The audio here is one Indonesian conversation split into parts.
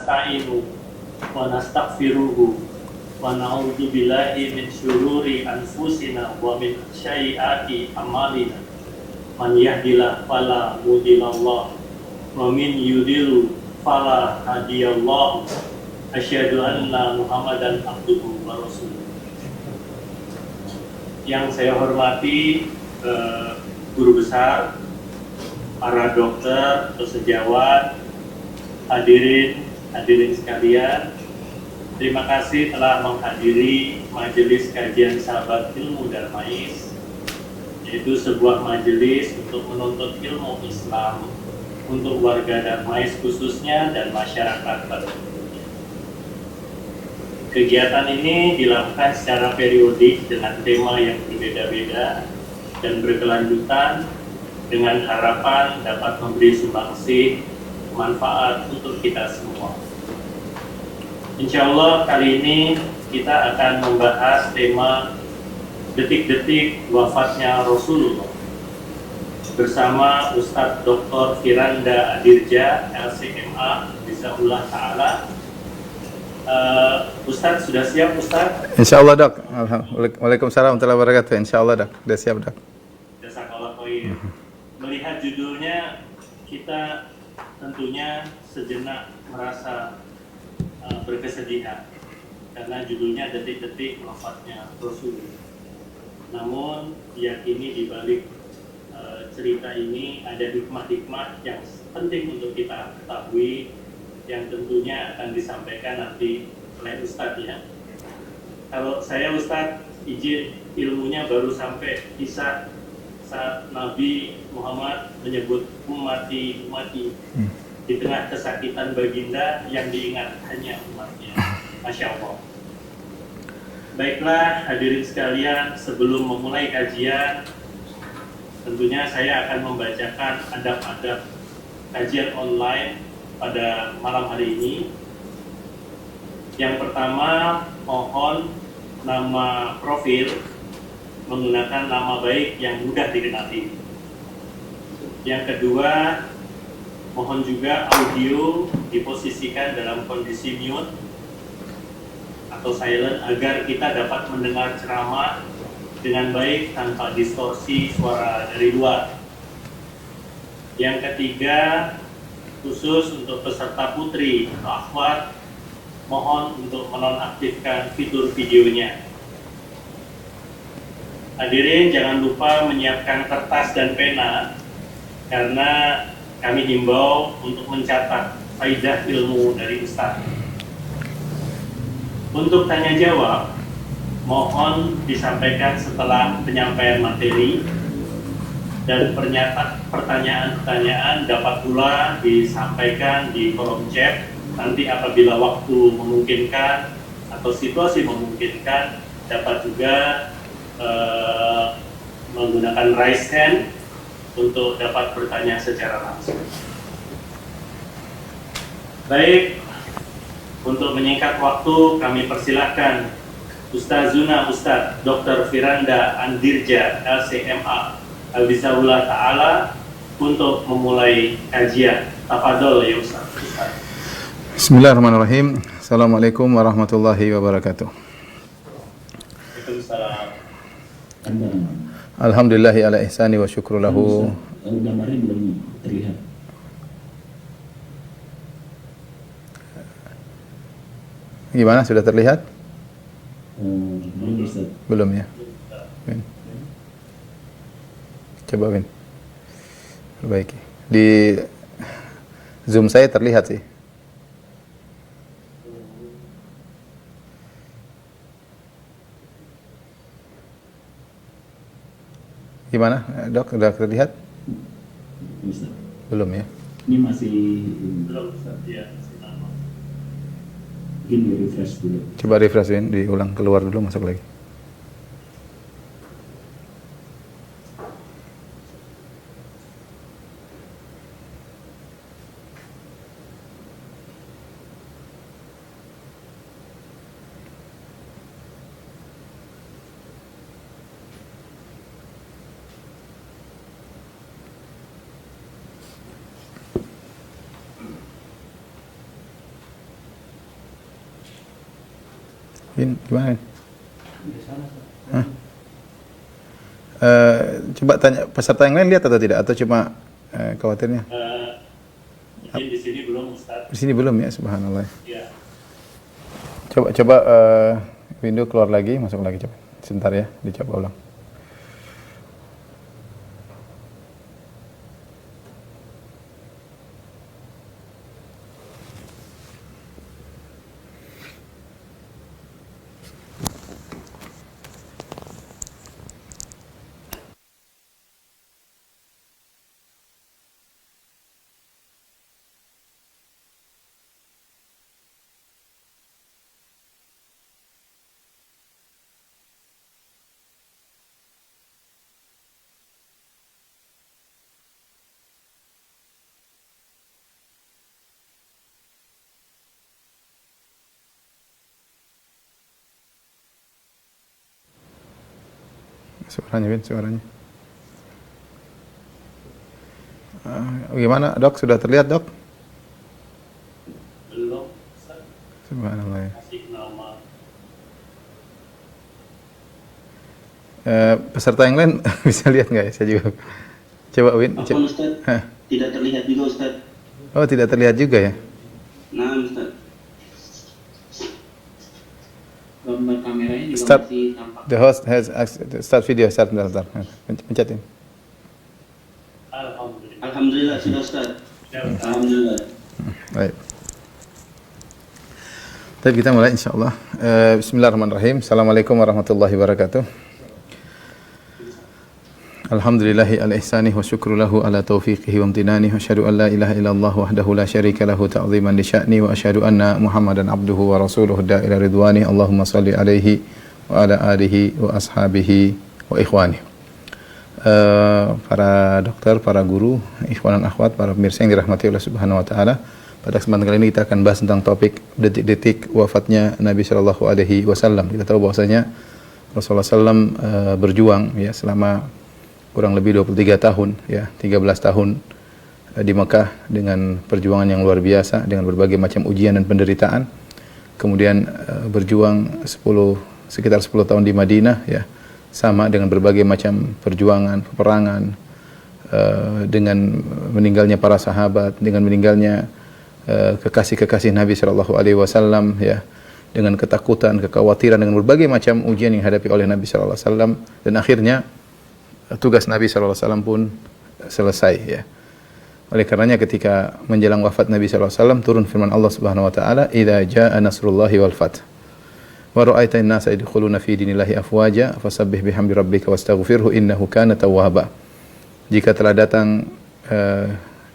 nasta'inu wa nastaghfiruhu wa na'udzu billahi min syururi anfusina wa min sayyiati a'malina. Man yahdihillahu fala mudhillalah wa min yudlil fala hadiyallahu. Asyhadu anna Muhammadan abduhu wa rasuluh. Yang saya hormati guru besar, para dokter, sejawat, hadirin sekalian, terima kasih telah menghadiri majelis kajian Sahabat Ilmu Darmais, yaitu sebuah majelis untuk menuntut ilmu Islam untuk warga Darmais khususnya dan masyarakat pada umumnya. Kegiatan ini dilakukan secara periodik dengan tema yang berbeda-beda dan berkelanjutan dengan harapan dapat memberi sumbangsih manfaat untuk kita semua. Insya Allah kali ini kita akan membahas tema detik-detik wafatnya Rasulullah bersama Ustadz Dr. Firanda Adirja, LCMA, Bismillah Ta'ala. Ustadz sudah siap, Ustadz? Insya Allah, Dok. Waalaikumsalam warahmatullahi wabarakatuh. Insya Allah, Dok. Sudah siap, Dok. Jazakallah khair. Melihat judulnya, kita tentunya sejenak merasa berkesedihan karena judulnya detik-detik wafatnya Rasulullah. Namun yakini di balik cerita ini ada hikmah-hikmah yang penting untuk kita ketahui, yang tentunya akan disampaikan nanti oleh Ustadz ya. Kalau saya Ustadz izin ilmunya baru sampai kisah saat Nabi Muhammad menyebut ummati di tengah kesakitan baginda yang diingat hanya umatnya. Masya Allah. Baiklah hadirin sekalian, sebelum memulai kajian tentunya saya akan membacakan adab-adab kajian online pada malam hari ini. Yang pertama, mohon nama profil menggunakan nama baik yang mudah dikenali. Yang kedua, mohon juga audio diposisikan dalam kondisi mute atau silent agar kita dapat mendengar ceramah dengan baik tanpa distorsi suara dari luar. Yang ketiga, khusus untuk peserta putri atau akhwat, mohon untuk menonaktifkan fitur videonya. Hadirin jangan lupa menyiapkan kertas dan pena karena kami himbau untuk mencatat faidah ilmu dari Ustaz. Untuk tanya jawab, mohon disampaikan setelah penyampaian materi, dan pertanyaan-pertanyaan dapat pula disampaikan di kolom chat. Nanti apabila waktu memungkinkan atau situasi memungkinkan, dapat juga menggunakan raise hand untuk dapat bertanya secara langsung. Baik, untuk menyingkat waktu kami persilahkan Ustazuna Ustadz Dr. Firanda Adirja, LCMA, Bismillah Ta'ala, untuk memulai kajian. Tafadhol ya Ustaz. Bismillahirrahmanirrahim. Assalamualaikum warahmatullahi wabarakatuh. Waalaikumsalam. Alhamdulillahi ala ihsani wa syukru lahu. Gambarnya belum terlihat. Gimana, sudah terlihat? Belum Ustaz. Belum ya? Win. Coba Win, perbaiki. Di Zoom saya terlihat sih. Gimana, Dok? Sudah terlihat? Ustaz. Belum ya? Ini masih Belum Ustaz, ya. mungkin di refresh dulu. Coba refresh Win, diulang, keluar dulu, masuk lagi. Win, gimana? Hah? Coba tanya peserta yang lain lihat atau tidak, atau cuma khawatirnya? Mungkin di sini belum Ustaz. Di sini belum ya, subhanallah. Ya. Coba window keluar lagi, masuk lagi coba. Sebentar ya, dicoba ulang. Suaranya, Win, suaranya. Gimana, Dok? Sudah terlihat, Dok? Belum Ustaz. Subhanallah ya. Masih normal. Peserta yang lain bisa lihat nggak ya? Saya juga. Coba, Win. Apa Ustaz? Hah? Tidak terlihat juga Ustaz. Oh, tidak terlihat juga ya? Nah Ustaz. Gambar kameranya juga Start. masih tampak. The host has start video, start bentar. Pencetin. Alhamdulillah. Alhamdulillah sudah Ustaz. Ya, Ustaz. Alhamdulillah. Baik. Tapi kita mulai insyaallah. Bismillahirrahmanirrahim. Assalamualaikum warahmatullahi wabarakatuh. Alhamdulillahi al-ihsanih wa syukru lahu ala taufiqihi wa amtinani wa asyhadu an la ilaha illallah wahdahu la syarika lahu ta'ziman li sya'ni wa asyhadu anna Muhammadan abduhu wa rasuluhu da'ila ridwani. Allahumma salli alaihi wa ala alihi wa ashabihi wa ikhwani. Para dokter, para guru, ikhwan dan akhwat, para pemirsa yang dirahmati oleh Subhanahu wa taala. Pada kesempatan kali ini kita akan bahas tentang topik detik-detik wafatnya Nabi sallallahu alaihi wasallam. Kita tahu bahwasanya Rasulullah SAW berjuang ya selama kurang lebih 23 tahun ya, 13 tahun di Mekah dengan perjuangan yang luar biasa dengan berbagai macam ujian dan penderitaan. Kemudian berjuang sekitar 10 tahun di Madinah ya, sama dengan berbagai macam perjuangan, peperangan, dengan meninggalnya para sahabat, dengan meninggalnya kekasih-kekasih Nabi sallallahu alaihi wasallam ya, dengan ketakutan, kekhawatiran, dengan berbagai macam ujian yang dihadapi oleh Nabi sallallahu alaihi wasallam, dan akhirnya tugas Nabi sallallahu alaihi wasallam pun selesai ya. Oleh karenanya ketika menjelang wafat Nabi sallallahu alaihi wasallam turun firman Allah Subhanahu wa taala, "Idza jaa nasrullahi wal fath wa ra'aita an-nasa yadkhuluna fi dinillahi afwaja fasabbih bihamdi rabbika wastaghfirhu innahu kana tawwaba." Jika telah datang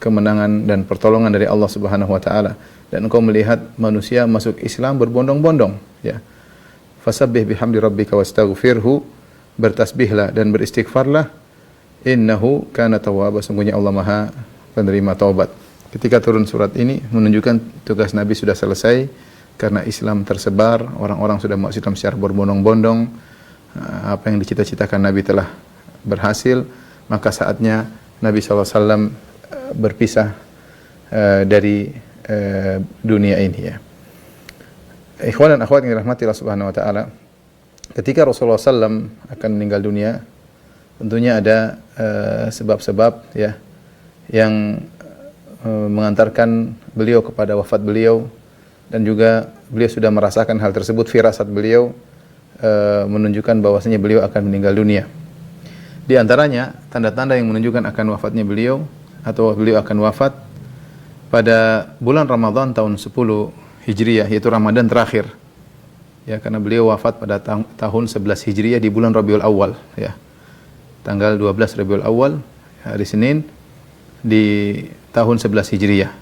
kemenangan dan pertolongan dari Allah Subhanahu wa taala dan engkau melihat manusia masuk Islam berbondong-bondong ya, fasabbih bihamdi rabbika wastaghfirhu, bertasbihlah dan beristighfarlah, innahu kana tawwaba, sungguhnya Allah Maha penerima taubat. Ketika turun surat ini menunjukkan tugas Nabi sudah selesai karena Islam tersebar, orang-orang sudah masuk Islam secara berbondong-bondong, apa yang dicita-citakan Nabi telah berhasil, maka saatnya Nabi SAW berpisah dari dunia ini ya. Ikhwan dan akhwat yang dirahmati Allah Subhanahu wa taala, ketika Rasulullah SAW akan meninggal dunia, tentunya ada sebab-sebab ya yang mengantarkan beliau kepada wafat beliau, dan juga beliau sudah merasakan hal tersebut. Firasat beliau menunjukkan bahwasanya beliau akan meninggal dunia. Di antaranya tanda-tanda yang menunjukkan akan wafatnya beliau atau beliau akan wafat pada bulan Ramadan tahun 10 Hijriah, yaitu Ramadan terakhir. Ya, karena beliau wafat pada tahun 11 Hijriah di bulan Rabiul Awal ya. Tanggal 12 Rabiul Awal, hari Senin di tahun 11 Hijriah.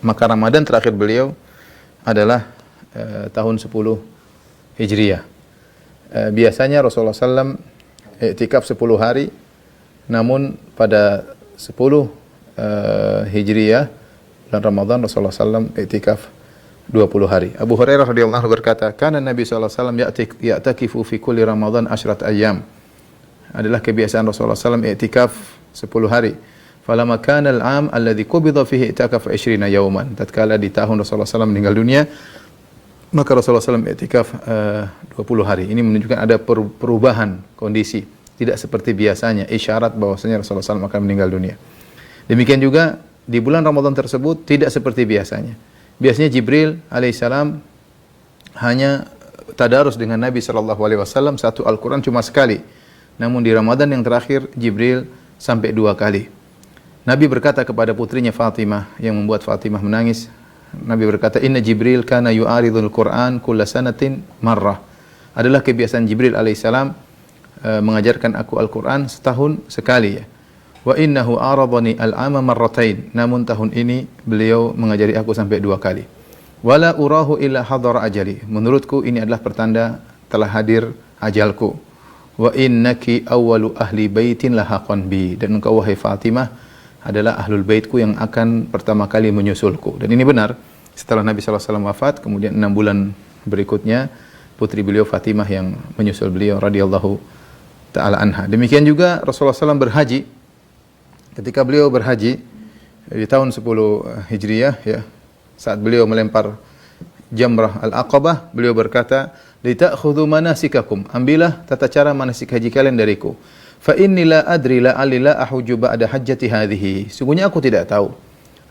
Maka Ramadan terakhir beliau adalah tahun 10 Hijriah. Biasanya Rasulullah SAW i'tikaf 10 hari, namun pada 10 Hijriah bulan Ramadan Rasulullah SAW i'tikaf 20 hari. Abu Hurairah radhiyallahu anhu berkata, "Kana Nabi sallallahu alaihi wasallam ya'takifu fi kulli Ramadan 10 ayyam." Adalah kebiasaan Rasulullah SAW i'tikaf 10 hari. Falamma kana al-'am alladhi qubida fihi i'takafa 20 yawman. Tatkala di tahun Rasulullah SAW meninggal dunia, maka Rasulullah SAW i'tikaf 20 hari. Ini menunjukkan ada perubahan kondisi, tidak seperti biasanya, isyarat bahwasanya Rasulullah SAW akan meninggal dunia. Demikian juga di bulan Ramadan tersebut tidak seperti biasanya. Biasanya Jibril alaihissalam hanya tadarus dengan Nabi SAW satu Al-Quran cuma sekali. Namun di Ramadan yang terakhir Jibril sampai 2 kali. Nabi berkata kepada putrinya Fatimah yang membuat Fatimah menangis. Nabi berkata, "Inna Jibril kana yu'aridul Qur'an kulla sanatin marrah." Adalah kebiasaan Jibril alaihissalam mengajarkan aku Al-Quran setahun sekali ya. Wa innahu aradani al-ama marratain. Namun tahun ini beliau mengajari aku sampai 2 kali. Wala urahu illa hadara ajali. Menurutku ini adalah pertanda telah hadir ajalku. Wa innaki awwalu ahli baitin lahaqan bi. Dan engkau wahai Fatimah adalah ahlul baitku yang akan pertama kali menyusulku. Dan ini benar. Setelah Nabi SAW wafat, kemudian 6 bulan berikutnya putri beliau Fatimah yang menyusul beliau radhiyallahu ta'ala anha. Demikian juga Rasulullah SAW berhaji. Ketika beliau berhaji di tahun 10 Hijriah ya, saat beliau melempar jamrah al-aqabah, beliau berkata, "Lita'khudhu manasikakum." Ambillah tata cara manasik haji kalian dariku. Fa inni la adri la alila ahuju ba'da hajjati hadhihi. Sungguhnya aku tidak tahu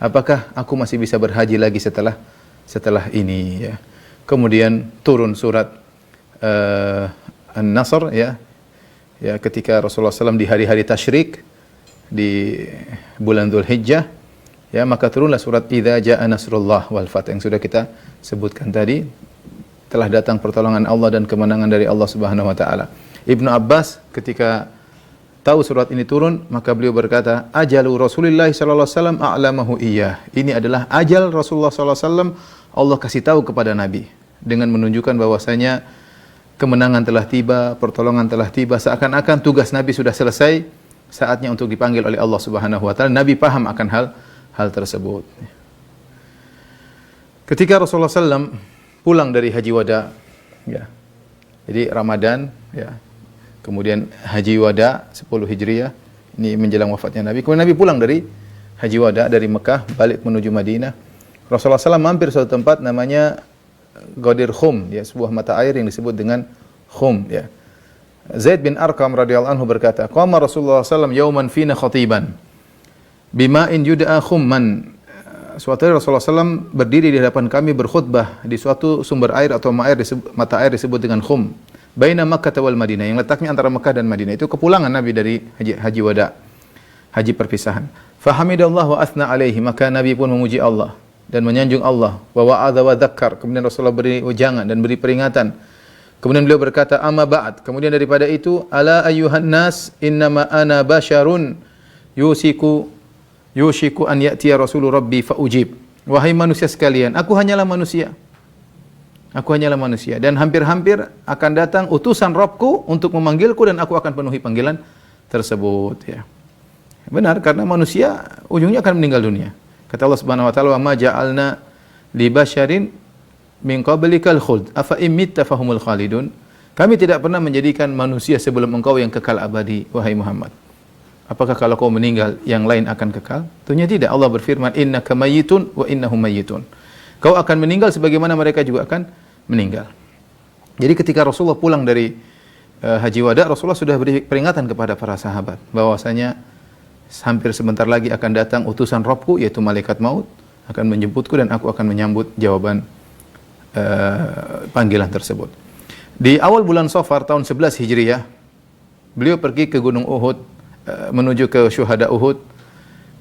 apakah aku masih bisa berhaji lagi setelah ini ya. Kemudian turun surat An-Nasr ya. Ya, ketika Rasulullah SAW di hari-hari tasyrik di bulan Dzulhijjah ya, maka turunlah surat Idza jaa nasrullah wal fath yang sudah kita sebutkan tadi. Telah datang pertolongan Allah dan kemenangan dari Allah Subhanahu wa taala. Ibnu Abbas ketika tahu surat ini turun, maka beliau berkata, "Ajalu Rasulullah sallallahu alaihi wasallam a'lamahu iyyah." Ini adalah ajal Rasulullah sallallahu alaihi wasallam, Allah kasih tahu kepada Nabi dengan menunjukkan bahwasanya kemenangan telah tiba, pertolongan telah tiba, seakan-akan tugas Nabi sudah selesai, saatnya untuk dipanggil oleh Allah Subhanahu wa taala. Nabi paham akan hal tersebut. Ketika Rasulullah SAW pulang dari haji wada, ya. Jadi Ramadan, ya. Kemudian haji wada 10 Hijriah, ini menjelang wafatnya Nabi. Kemudian Nabi pulang dari haji wada dari Mekah balik menuju Madinah. Rasulullah SAW mampir suatu tempat namanya Ghadir Khum, ya, sebuah mata air yang disebut dengan Khum, ya. Zaid bin Arqam radhiyallahu anhu berkata, "Qama Rasulullah SAW yauman fina khatiban bima'in yud'a khumman." Suatu hari Rasulullah SAW berdiri di hadapan kami berkhutbah di suatu sumber air atau mata air disebut dengan Khum. Baina Makkah wal Madinah, yang letaknya antara Mekah dan Madinah. Itu kepulangan Nabi dari haji wada, haji perpisahan. Fahamidallah wa athna alaihi, maka Nabi pun memuji Allah dan menyanjung Allah. Wa wa'adha wa dzakkar, kemudian Rasulullah beri wejangan dan beri peringatan. Kemudian beliau berkata, "Amma ba'd." Kemudian daripada itu, "Ala ayyuhan nas, innama ana basyarun yushiku an ya'tiya rasulur rabbi fa ujib." Wahai manusia sekalian, aku hanyalah manusia. Aku hanyalah manusia dan hampir-hampir akan datang utusan Rabbku untuk memanggilku dan aku akan penuhi panggilan tersebut, ya. Benar, karena manusia ujungnya akan meninggal dunia. Kata Allah Subhanahu wa taala, "Wa ma ja'alna li basyarin min qablikal khuld afa in mitta fahumul khalidun." Kami tidak pernah menjadikan manusia sebelum engkau yang kekal abadi, wahai Muhammad. Apakah kalau kau meninggal yang lain akan kekal? Tentunya tidak. Allah berfirman, "Innaka mayyitun wa innahum mayyitun." Kau akan meninggal sebagaimana mereka juga akan meninggal. Jadi ketika Rasulullah pulang dari haji wada, Rasulullah sudah beri peringatan kepada para sahabat bahwasanya hampir sebentar lagi akan datang utusan Rabbku, yaitu malaikat maut, akan menjemputku dan aku akan menyambut jawaban panggilan tersebut. Di awal bulan Safar tahun 11 Hijriah, beliau pergi ke Gunung Uhud, menuju ke syuhada Uhud.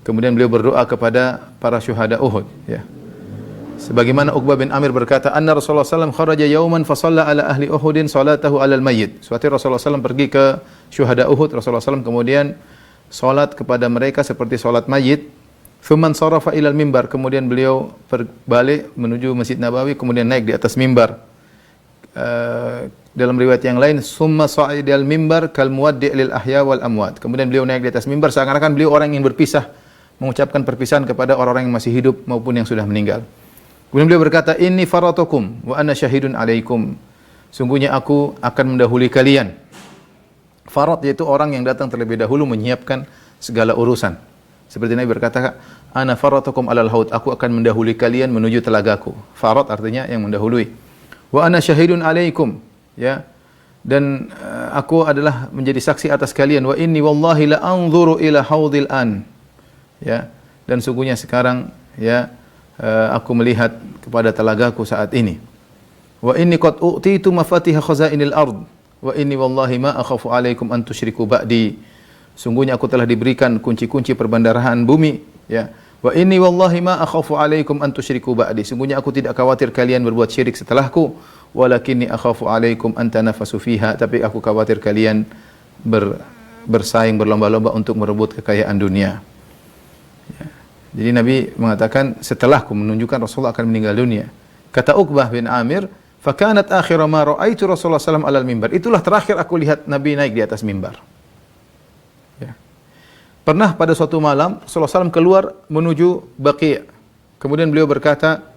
Kemudian beliau berdoa kepada para syuhada Uhud, ya. Sebagaimana Uqbah bin Amir berkata, "Anna Rasulullah SAW kharaja yauman fa shalla ala ahli Uhudin salatahu alal mayyit." Suatu Rasulullah SAW pergi ke syuhada Uhud, Rasulullah SAW kemudian salat kepada mereka seperti salat mayit. Thumman sarafa ilal mimbar, kemudian beliau berbalik menuju Masjid Nabawi, kemudian naik di atas mimbar. Dalam riwayat yang lain, summa sa'idal mimbar kal muwaddi' lil ahya wal amwat. Kemudian beliau naik di atas mimbar seakan-akan beliau orang yang berpisah, mengucapkan perpisahan kepada orang-orang yang masih hidup maupun yang sudah meninggal. Kemudian beliau berkata, "Inni faratukum wa ana syahidun alaikum." Sungguhnya aku akan mendahului kalian. Farat yaitu orang yang datang terlebih dahulu menyiapkan segala urusan. Seperti Nabi berkata, "Ana faratukum alal haud." Aku akan mendahului kalian menuju telagaku. Farat artinya yang mendahului. Wa ana syahidun alaikum, ya. Dan aku adalah menjadi saksi atas kalian. Wa inni wallahi la anzuru ila haudil an. Ya. Dan sungguhnya sekarang, ya, aku melihat kepada telagaku saat ini. Wa inni qad utitu mafatih khazainil ard. Wa inni wallahi ma akhafu alaikum an tusyriku ba'di. Sungguhnya aku telah diberikan kunci-kunci perbendaharaan bumi, ya. Wa inni wallahi ma akhafu alaikum an tusyriku ba'di. Sungguhnya aku tidak khawatir kalian berbuat syirik setelahku, walakinni akhafu alaikum an tanafasu fiha, tapi aku khawatir kalian bersaing berlomba-lomba untuk merebut kekayaan dunia. Ya. Jadi Nabi mengatakan setelahku, menunjukkan Rasulullah akan meninggal dunia. Kata Uqbah bin Amir, "Fakanat akhir ma ra'aitu Rasulullah sallallahu alaihi wasallam alal mimbar." Itulah terakhir aku lihat Nabi naik di atas mimbar. Ya. Pernah pada suatu malam Rasulullah SAW keluar menuju Baqi'. Kemudian beliau berkata,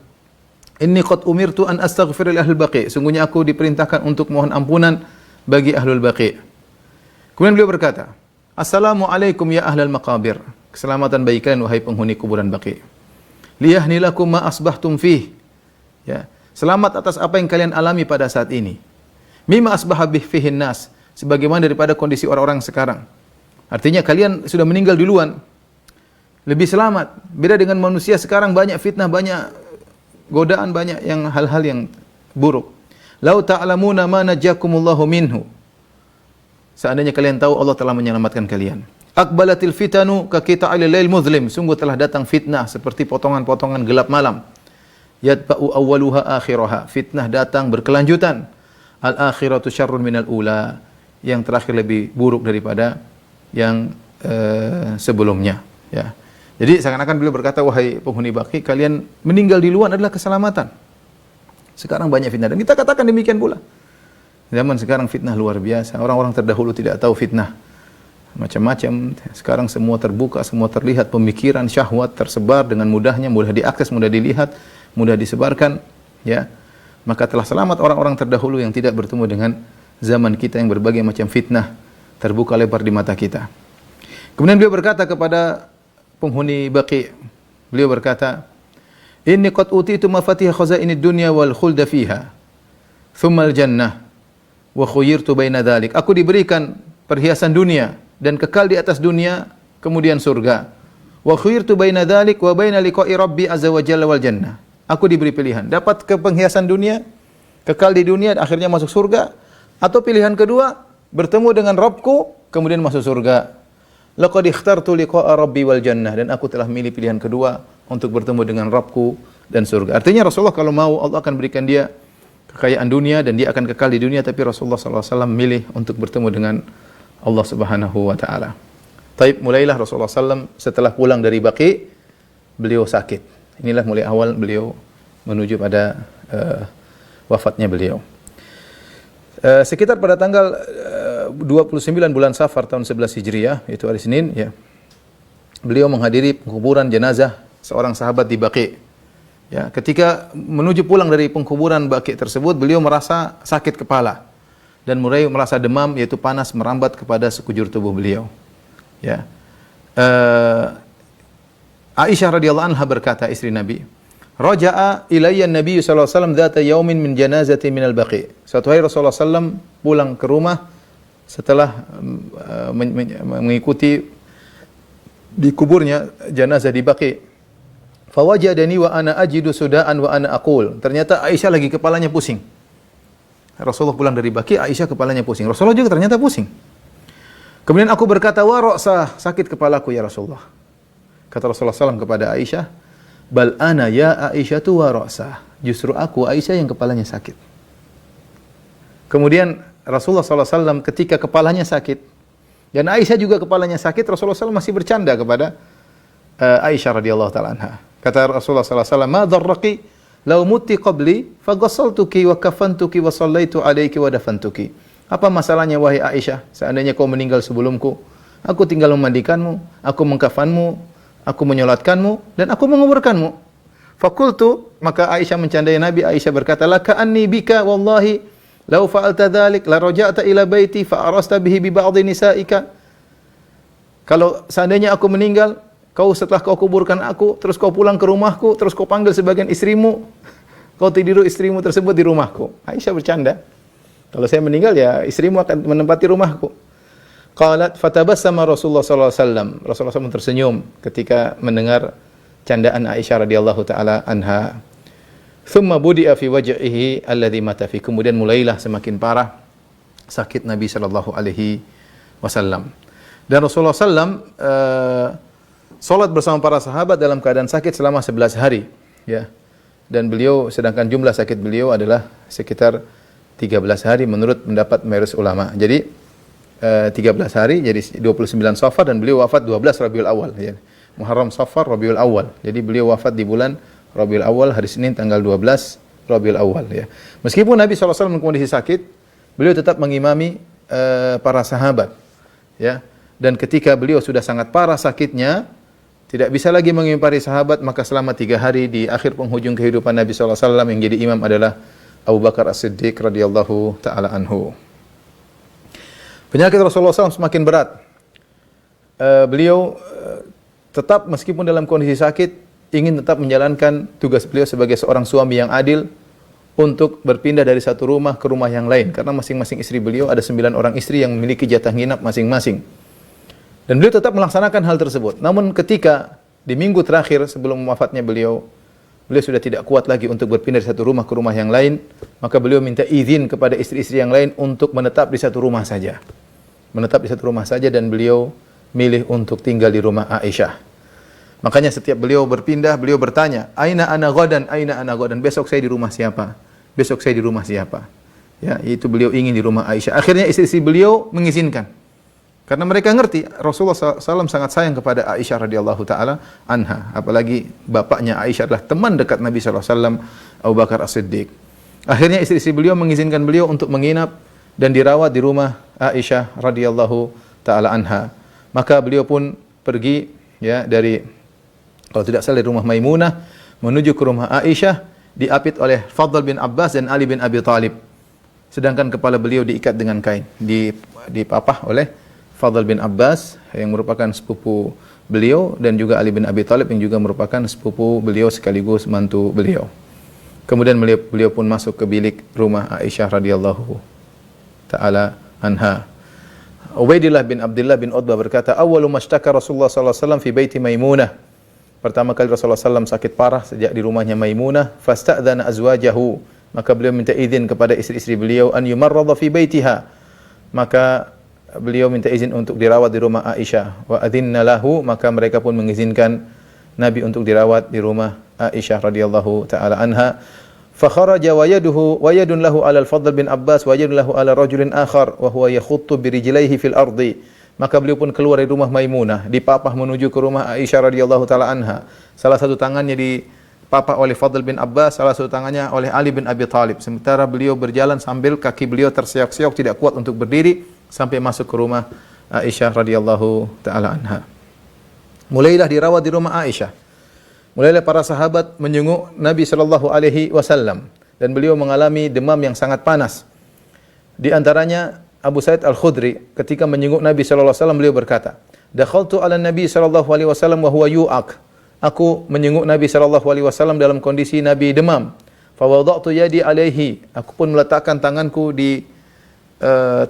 "Inni qad umirtu an astaghfira li ahli Baqi'." Sungguhnya aku diperintahkan untuk mohon ampunan bagi ahlul Baqi'. Kemudian beliau berkata, "Assalamualaikum ya ahlal maqabir." Keselamatan bagi kalian wahai penghuni kuburan Baqi'. "Liyahni lakum ma asbahtum fih." Ya, selamat atas apa yang kalian alami pada saat ini. "Mimma asbaha bih fihin nas." Sebagaimana daripada kondisi orang-orang sekarang. Artinya kalian sudah meninggal duluan, lebih selamat. Beda dengan manusia sekarang, banyak fitnah, banyak godaan, banyak yang hal-hal yang buruk. "Lau ta'lamuna ma najakumullahu minhu." Seandainya kalian tahu Allah telah menyelamatkan kalian. "Aqbalatil fitanu ka qita'il lail muzlim." Sungguh telah datang fitnah seperti potongan-potongan gelap malam. "Yatba'u awwaluha akhiraha." Fitnah datang berkelanjutan. "Al-akhiratu syarrun minal ula." Yang terakhir lebih buruk daripada yang sebelumnya, ya. Jadi seakan-akan beliau berkata, wahai penghuni Baqi', kalian meninggal di luar adalah keselamatan. Sekarang banyak fitnah, dan kita katakan demikian pula. Zaman sekarang fitnah luar biasa. Orang-orang terdahulu tidak tahu fitnah macam-macam. Sekarang semua terbuka, semua terlihat, pemikiran, syahwat tersebar dengan mudahnya, mudah diakses, mudah dilihat, mudah disebarkan, ya. Maka telah selamat orang-orang terdahulu yang tidak bertemu dengan zaman kita yang berbagai macam fitnah terbuka lebar di mata kita. Kemudian beliau berkata kepada penghuni Baqi', beliau berkata, "Inni qad utitu mafatih khazainid dunya wal khulda fiha, thumma al-jannah, wa khuyirtu baina dhalik." Aku diberikan perhiasan dunia dan kekal di atas dunia, kemudian surga. "Wa khuyirtu baina dhalik wa baina liqa'i rabbi azza wa jalla wal jannah." Aku diberi pilihan, dapat perhiasan dunia, kekal di dunia, akhirnya masuk surga, atau pilihan kedua, bertemu dengan Rabbku, kemudian masuk surga. "Laqad ikhtartu liqa'a rabbi wal jannah." Dan aku telah milih pilihan kedua untuk bertemu dengan Rabbku dan surga. Artinya Rasulullah kalau mau, Allah akan berikan dia kekayaan dunia dan dia akan kekal di dunia, tapi Rasulullah SAW milih untuk bertemu dengan Allah Subhanahu wa taala. Taib, mulailah Rasulullah SAW setelah pulang dari Baqi', beliau sakit. Inilah mulai awal beliau menuju pada wafatnya beliau. Sekitar pada tanggal 29 bulan Safar tahun 11 Hijriah, yaitu hari Senin, ya. Beliau menghadiri pengkuburan jenazah seorang sahabat di Baqi'. Ya, ketika menuju pulang dari pengkuburan Baqi' tersebut, beliau merasa sakit kepala dan mulai merasa demam, yaitu panas merambat kepada sekujur tubuh beliau. Ya. Aisyah radhiyallahu anha berkata, istri Nabi, "Raja'a ilayya an-nabiy sallallahu alaihi wasallam dzata yaumin min janazati min al-Baqi'." Suatu hari Rasulullah sallallahu pulang ke rumah setelah mengikuti di kuburnya jenazah di Baqi'. Fawajadani wa ana ajidu sudaan wa ana aqul. Ternyata Aisyah lagi kepalanya pusing. Rasulullah pulang dari Baqi', Aisyah kepalanya pusing. Rasulullah juga ternyata pusing. Kemudian aku berkata, "Wa ra'sah, sakit kepalaku ya Rasulullah." Kata Rasulullah SAW kepada Aisyah, "Bal ana ya Aisyah tu wa ra'sah." Justru aku, Aisyah, yang kepalanya sakit. Kemudian Rasulullah SAW ketika kepalanya sakit, dan Aisyah juga kepalanya sakit, Rasulullah SAW masih bercanda kepada Aisyah radhiyallahu ta'ala anha. Kata Rasulullah SAW, "Ma dharraki law mutti qabli faghassaltuki wa kafantuki wa sallaitu alayki wa dafantuki." Apa masalahnya wahai Aisyah, seandainya kau meninggal sebelumku, aku tinggal memandikanmu, aku mengkafanmu, aku menyolatkanmu, dan aku menguburkanmu. Fakultu, maka Aisyah mencandai Nabi. Aisyah berkata, "Laka anni bika wallahi law fa'alta dhalik la raja'ta ila baiti fa arasta bihi bi ba'dhi nisa'ika." Kalau seandainya aku meninggal, kau setelah kau kuburkan aku, terus kau pulang ke rumahku, terus kau panggil sebagian istrimu, kau tidur istrimu tersebut di rumahku. Aisyah bercanda. Kalau saya meninggal ya istrimu akan menempati rumahku. Qalat fatabassama Rasulullah sallallahu alaihi wasallam. Rasulullah SAW tersenyum ketika mendengar candaan Aisyah radhiyallahu taala anha. Thumma budi'a fi wajhihi alladhi mata fi. Kemudian mulailah semakin parah sakit Nabi sallallahu alaihi wasallam. Dan Rasulullah SAW salat bersama para sahabat dalam keadaan sakit selama 11 hari, ya. Dan beliau, sedangkan jumlah sakit beliau adalah sekitar 13 hari menurut pendapat mayoritas ulama. Jadi 13 hari jadi 29 Safar dan beliau wafat 12 Rabiul Awal, ya. Muharram, Safar, Rabiul Awal. Jadi beliau wafat di bulan Rabiul Awal, hari Senin tanggal 12 Rabiul Awal, ya. Meskipun Nabi SAW dalam kondisi sakit, beliau tetap mengimami para sahabat, ya. Dan ketika beliau sudah sangat parah sakitnya, tidak bisa lagi mengimami para sahabat, maka selama 3 hari di akhir penghujung kehidupan Nabi SAW yang jadi imam adalah Abu Bakar As-Siddiq radhiyallahu taala anhu. Penyakit Rasulullah SAW semakin berat. Beliau tetap meskipun dalam kondisi sakit ingin tetap menjalankan tugas beliau sebagai seorang suami yang adil untuk berpindah dari satu rumah ke rumah yang lain, karena masing-masing istri beliau ada 9 orang istri yang memiliki jatah nginap masing-masing. Dan beliau tetap melaksanakan hal tersebut. Namun ketika di minggu terakhir sebelum wafatnya beliau sudah tidak kuat lagi untuk berpindah dari satu rumah ke rumah yang lain, maka beliau minta izin kepada istri-istri yang lain untuk menetap di satu rumah saja. Menetap di satu rumah saja, dan beliau milih untuk tinggal di rumah Aisyah. Makanya setiap beliau berpindah, beliau bertanya, "Aina ana ghadan? Aina ana ghadan?" Besok saya di rumah siapa? Besok saya di rumah siapa? Ya, itu beliau ingin di rumah Aisyah. Akhirnya istri-istri beliau mengizinkan. Karena mereka ngerti Rasulullah SAW sangat sayang kepada Aisyah radhiyallahu taala anha. Apalagi bapaknya Aisyah adalah teman dekat Nabi SAW, Abu Bakar As-Siddiq. Akhirnya istri-istri beliau mengizinkan beliau untuk menginap dan dirawat di rumah Aisyah radhiyallahu taala anha. Maka beliau pun pergi, ya, dari, kalau tidak salah, dari rumah Maimunah menuju ke rumah Aisyah, diapit oleh Fadl bin Abbas dan Ali bin Abi Thalib. Sedangkan kepala beliau diikat dengan kain, dipapah oleh Fadl bin Abbas yang merupakan sepupu beliau, dan juga Ali bin Abi Thalib yang juga merupakan sepupu beliau sekaligus mantu beliau. Kemudian beliau pun masuk ke bilik rumah Aisyah radhiyallahu taala anha. Ubaidillah bin Abdullah bin Utbah berkata, "Awwalu mashtaka Rasulullah sallallahu alaihi wasallam fi baiti Maimunah." Pertama kali Rasulullah SAW sakit parah sejak di rumahnya Maimunah, fasta'dzana azwajahu, maka beliau minta izin kepada istri-istri beliau, an yumarradha fi baitiha, maka beliau minta izin untuk dirawat di rumah Aisyah. Wa adzinna lahu, maka mereka pun mengizinkan Nabi untuk dirawat di rumah Aisyah radhiyallahu taala anha. Fa kharaja wa yadun lahu ala al-Fadl bin Abbas wa yadun lahu ala rajulin akhar wa huwa yakhuttu bi rijlaihi fil ardi. Maka beliau pun keluar dari rumah Maimunah, dipapah menuju ke rumah Aisyah radhiyallahu taala anha. Salah satu tangannya dipapah oleh Fadl bin Abbas, salah satu tangannya oleh Ali bin Abi Thalib. Sementara beliau berjalan sambil kaki beliau terseok-seok, tidak kuat untuk berdiri, sampai masuk ke rumah Aisyah radhiyallahu taala anha. Mulailah dirawat di rumah Aisyah. Mulailah para sahabat menjenguk Nabi sallallahu alaihi wasallam, dan beliau mengalami demam yang sangat panas. Di antaranya Abu Sa'id Al-Khudri ketika menjenguk Nabi sallallahu alaihi wasallam, beliau berkata, "Dakhaltu 'ala Nabi sallallahu alaihi wasallam wa huwa yu'ak." Aku menjenguk Nabi sallallahu alaihi wasallam dalam kondisi Nabi demam. Fa wada'tu yadi alaihi. Aku pun meletakkan tanganku di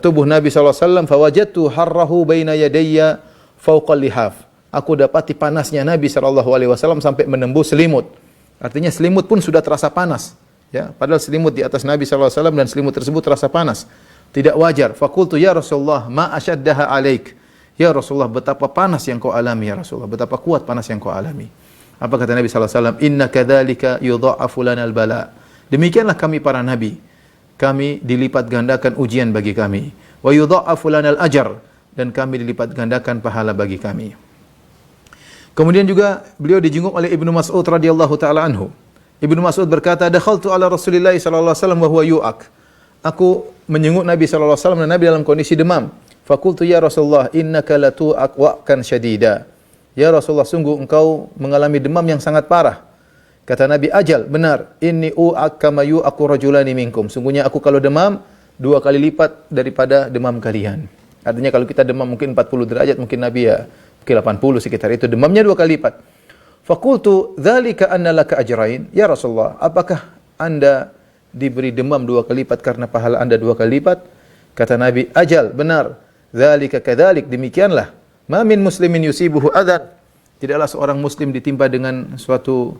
tubuh Nabi sallallahu alaihi wasallam, fa wajadtu harrahu baina yadayya fawqa lihaf. Aku dapati panasnya Nabi sallallahu alaihi wasallam sampai menembus selimut. Artinya selimut pun sudah terasa panas, ya. Padahal selimut di atas Nabi sallallahu alaihi wasallam dan selimut tersebut terasa panas. Tidak wajar. Faqultu ya Rasulullah, ma ashaddaha alaik. Ya Rasulullah, betapa panas yang kau alami ya Rasulullah, betapa kuat panas yang kau alami. Apa kata Nabi sallallahu alaihi wasallam? Inna kadzalika yudha'afu lanal bala. Demikianlah kami para nabi, kami dilipat gandakan ujian bagi kami. Wa yudha'afu lanal ajar, dan kami dilipat gandakan pahala bagi kami. Kemudian juga beliau dijenguk oleh Ibnu Mas'ud radhiyallahu taala anhu. Ibnu Mas'ud berkata, "Dakhaltu ala Rasulillah sallallahu alaihi wasallam wa huwa yu'ak." Aku menjenguk Nabi sallallahu alaihi wasallam dan Nabi dalam kondisi demam. Faqultu ya Rasulullah, innaka latu'ak wa'kan syadida. Ya Rasulullah, sungguh engkau mengalami demam yang sangat parah. Kata Nabi, ajal, benar. Inni u'ak kama yu'aku rajulani minkum. Sungguhnya aku kalau demam 2 kali lipat daripada demam kalian. Artinya kalau kita demam mungkin 40 derajat, mungkin Nabi ya mungkin 80 sekitar itu, demamnya 2 kali lipat. Faqultu dzalika anna laka ajrain. Ya Rasulullah, apakah Anda diberi demam 2 kali lipat karena pahala Anda 2 kali lipat? Kata Nabi, ajal, benar. Dzalika kadzalik, demikianlah. Ma min muslimin yusibuhu adzan. Tidaklah seorang muslim ditimpa dengan suatu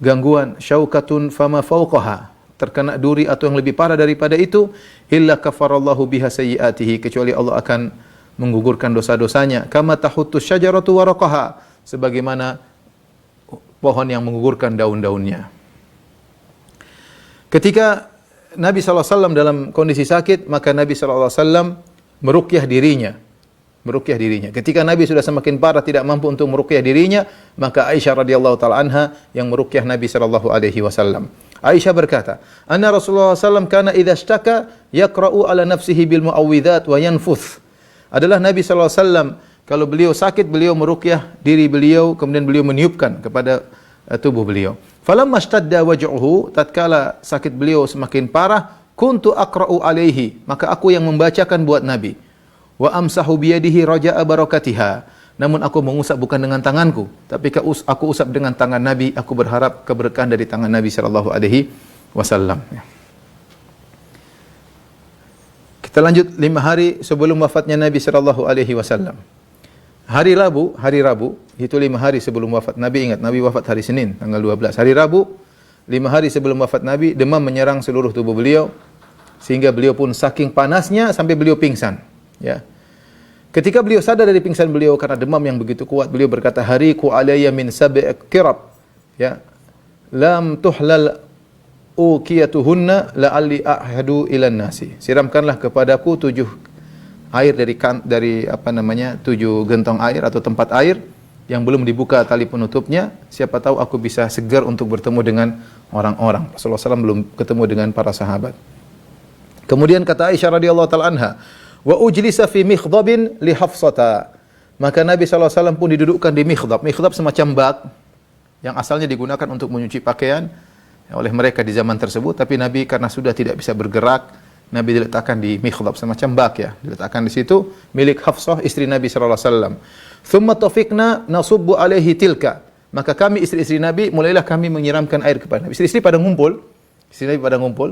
gangguan, syaukatun fama fauqaha, terkena duri atau yang lebih parah daripada itu, illa kafarallahu biha sayyiatihi, kecuali Allah akan menggugurkan dosa-dosanya. Kama tahuttu syajaratu waraqaha, sebagaimana pohon yang menggugurkan daun-daunnya. Ketika Nabi SAW dalam kondisi sakit, maka Nabi SAW meruqyah dirinya. Meruqyah dirinya. Ketika Nabi sudah semakin parah tidak mampu untuk meruqyah dirinya, maka Aisyah radhiyallahu taala anha yang meruqyah Nabi sallallahu alaihi wasallam. Aisyah berkata, "Anna Rasulullah SAW kana idza ishtaka yaqra'u ala nafsihi bil muawwidzat wa yanfuth." Adalah Nabi SAW kalau beliau sakit, beliau meruqyah diri beliau, kemudian beliau meniupkan kepada tubuh beliau. Falamma ishtadda waj'uhu, tatkala sakit beliau semakin parah, kuntu aqra'u alaihi, maka aku yang membacakan buat Nabi. Wa amsahu biyadihi raja'a barakatiha. Namun aku mengusap bukan dengan tanganku, tapi aku usap dengan tangan Nabi, aku berharap keberkahan dari tangan Nabi sallallahu alaihi wasallam. Kita lanjut 5 hari sebelum wafatnya Nabi sallallahu alaihi wasallam. Hari Rabu, itu 5 hari sebelum wafat Nabi. Ingat, Nabi wafat hari Senin, tanggal 12. Hari Rabu, 5 hari sebelum wafat Nabi, demam menyerang seluruh tubuh beliau, sehingga beliau pun saking panasnya sampai beliau pingsan. Ya. Ketika beliau sadar dari pingsan beliau karena demam yang begitu kuat, beliau berkata, "Hariku alayya min sab'i qirab." Ya. "Lam tuhlal uqiyatuhunna la'alli ahadu ilan nasi." Siramkanlah kepadaku 7 air dari 7 gentong air atau tempat air yang belum dibuka tali penutupnya, siapa tahu aku bisa segar untuk bertemu dengan orang-orang. Rasulullah SAW belum ketemu dengan para sahabat. Kemudian kata Aisyah radhiyallahu taala anha, wa ujlisa fi mikhdabin li Hafsata. Maka Nabi SAW pun didudukkan di mikhdab. Mikhdab semacam bak yang asalnya digunakan untuk menyuci pakaian oleh mereka di zaman tersebut, tapi Nabi karena sudah tidak bisa bergerak, Nabi diletakkan di mikhdab, semacam bak ya, diletakkan di situ, milik Hafsah istri Nabi SAW. Thumma tafiqna nasubbu alaihi tilka. Maka kami istri-istri Nabi mulailah kami menyiramkan air kepada Nabi. Istri-istri pada ngumpul,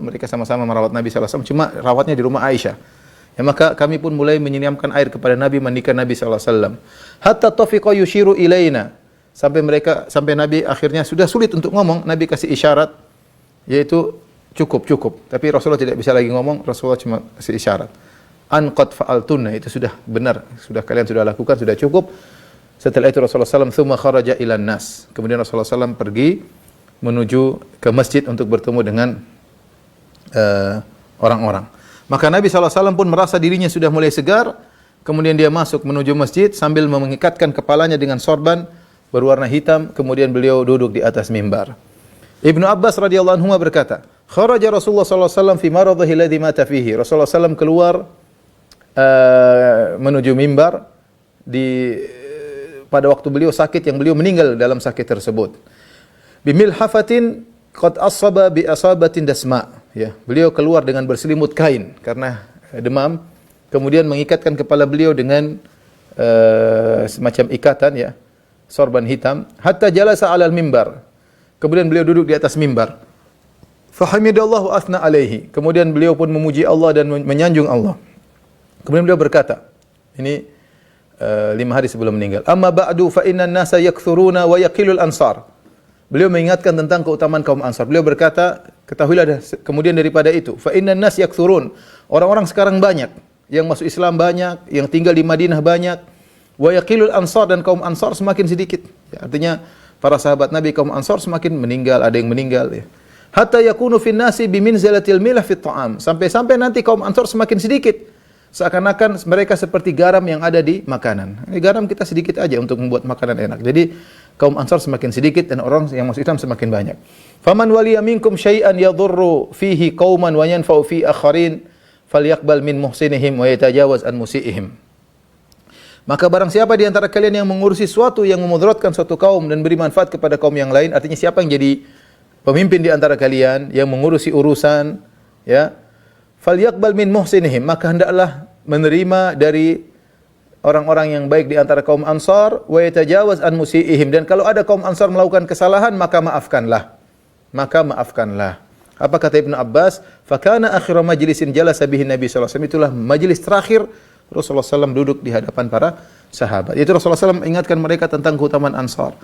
mereka sama-sama merawat Nabi SAW, cuma rawatnya di rumah Aisyah. Ya, maka kami pun mulai menyiramkan air kepada Nabi, mandikan Nabi SAW. Hatta tafiqa yushiru ilaina. Sampai Nabi akhirnya sudah sulit untuk ngomong, Nabi kasih isyarat, yaitu cukup. Tapi Rasulullah tidak bisa lagi ngomong, Rasulullah cuma kasih isyarat. An qad fa'altunna, itu sudah benar, kalian sudah lakukan, sudah cukup. Setelah itu Rasulullah SAW thumma kharaja ilan nas. Kemudian Rasulullah SAW pergi menuju ke masjid untuk bertemu dengan orang-orang. Maka Nabi SAW pun merasa dirinya sudah mulai segar. Kemudian dia masuk menuju masjid sambil mengikatkan kepalanya dengan sorban berwarna hitam. Kemudian beliau duduk di atas mimbar. Ibnu Abbas radhiyallahu anhu berkata, kharaja Rasulullah SAW fi maradhihi alladhi mata fihi. Rasulullah SAW keluar menuju mimbar pada waktu beliau sakit, yang beliau meninggal dalam sakit tersebut. Bimilhafatin qad asaba bi asabatin dasma. Ya, beliau keluar dengan berselimut kain karena demam, kemudian mengikatkan kepala beliau dengan semacam ikatan ya, sorban hitam, hatta jalasa 'alal mimbar. Kemudian beliau duduk di atas mimbar. Fahamidallahu athna alaihi. Kemudian beliau pun memuji Allah dan menyanjung Allah. Kemudian beliau berkata, ini 5 hari sebelum meninggal. Amma ba'du fa innan nasa yakthuruna wa yaqilul ansar. Beliau mengingatkan tentang keutamaan kaum Ansar. Beliau berkata, ketahuilah kemudian daripada itu, fa innan nas yakthurun. Orang-orang sekarang banyak, yang masuk Islam banyak, yang tinggal di Madinah banyak. Wa yaqilul ansar, dan kaum Ansar semakin sedikit. Ya, artinya para sahabat Nabi kaum Ansar semakin meninggal, ada yang meninggal ya. Hatta yakunu fin nasi biminzalatil milah fit ta'am. Sampai nanti kaum Ansar semakin sedikit. Seakan-akan mereka seperti garam yang ada di makanan. Garam kita sedikit aja untuk membuat makanan enak. Jadi kaum Ansar semakin sedikit dan orang yang masuk Islam semakin banyak. Faman waliya minkum syai'an yadhurru fihi qauman wa yanfa'u fi akharin falyaqbal min muhsinihim wa yatajawaz an musiihim. Maka barang siapa di antara kalian yang mengurusi sesuatu yang memudaratkan suatu kaum dan beri manfaat kepada kaum yang lain, artinya siapa yang jadi pemimpin di antara kalian yang mengurusi urusan ya, falyaqbal min muhsinihim, maka hendaklah menerima dari orang-orang yang baik di antara kaum Ansar, wa yatajawaz an musiihim, dan kalau ada kaum Ansar melakukan kesalahan maka maafkanlah. Apa kata Ibnu Abbas? Fakana akhir majlisin jalasa bihi Nabi sallallahu alaihi wasallam. Itulah majelis terakhir Rasulullah SAW duduk di hadapan para sahabat. Itu Rasulullah SAW ingatkan mereka tentang keutamaan Ansar.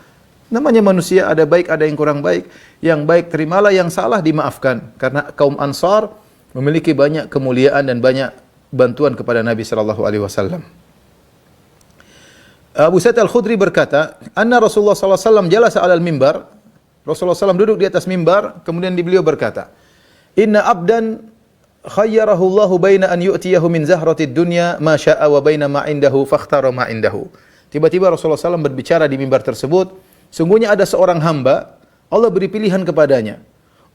Namanya manusia, ada baik, ada yang kurang baik. Yang baik terimalah, yang salah dimaafkan. Karena kaum Ansar memiliki banyak kemuliaan dan banyak bantuan kepada Nabi sallallahu alaihi wasallam. Abu Sa'id Al-Khudri berkata, "Anna Rasulullah sallallahu alaihi wasallam jalasa 'alal mimbar." Rasulullah SAW duduk di atas mimbar, kemudian beliau berkata, "Inna abdan khayyarahu Allahu baina an yu'tiyahu min zahratid dunya ma syaa wa baina ma indahu fakhtara ma indahu." Tiba-tiba Rasulullah SAW berbicara di mimbar tersebut, sungguhnya ada seorang hamba, Allah beri pilihan kepadanya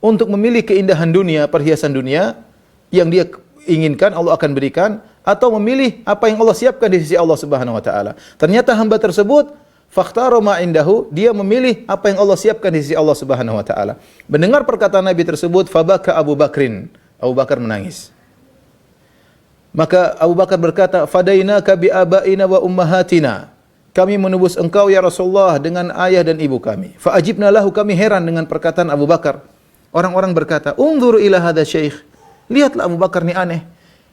untuk memilih keindahan dunia, perhiasan dunia yang dia inginkan, Allah akan berikan, atau memilih apa yang Allah siapkan di sisi Allah Subhanahu wa taala. Ternyata hamba tersebut fakhtara ma indahu, dia memilih apa yang Allah siapkan di sisi Allah Subhanahu wa taala. Mendengar perkataan Nabi tersebut, fabaka Abu Bakrin. Abu Bakar menangis. Maka Abu Bakar berkata, "Fadainaka bi abaina wa ummahatina." Kami menebus engkau ya Rasulullah dengan ayah dan ibu kami. Fa ajibna lahu, kami heran dengan perkataan Abu Bakar. Orang-orang berkata, "Unzur ila hadha syekh." Lihatlah Abu Bakar ni aneh.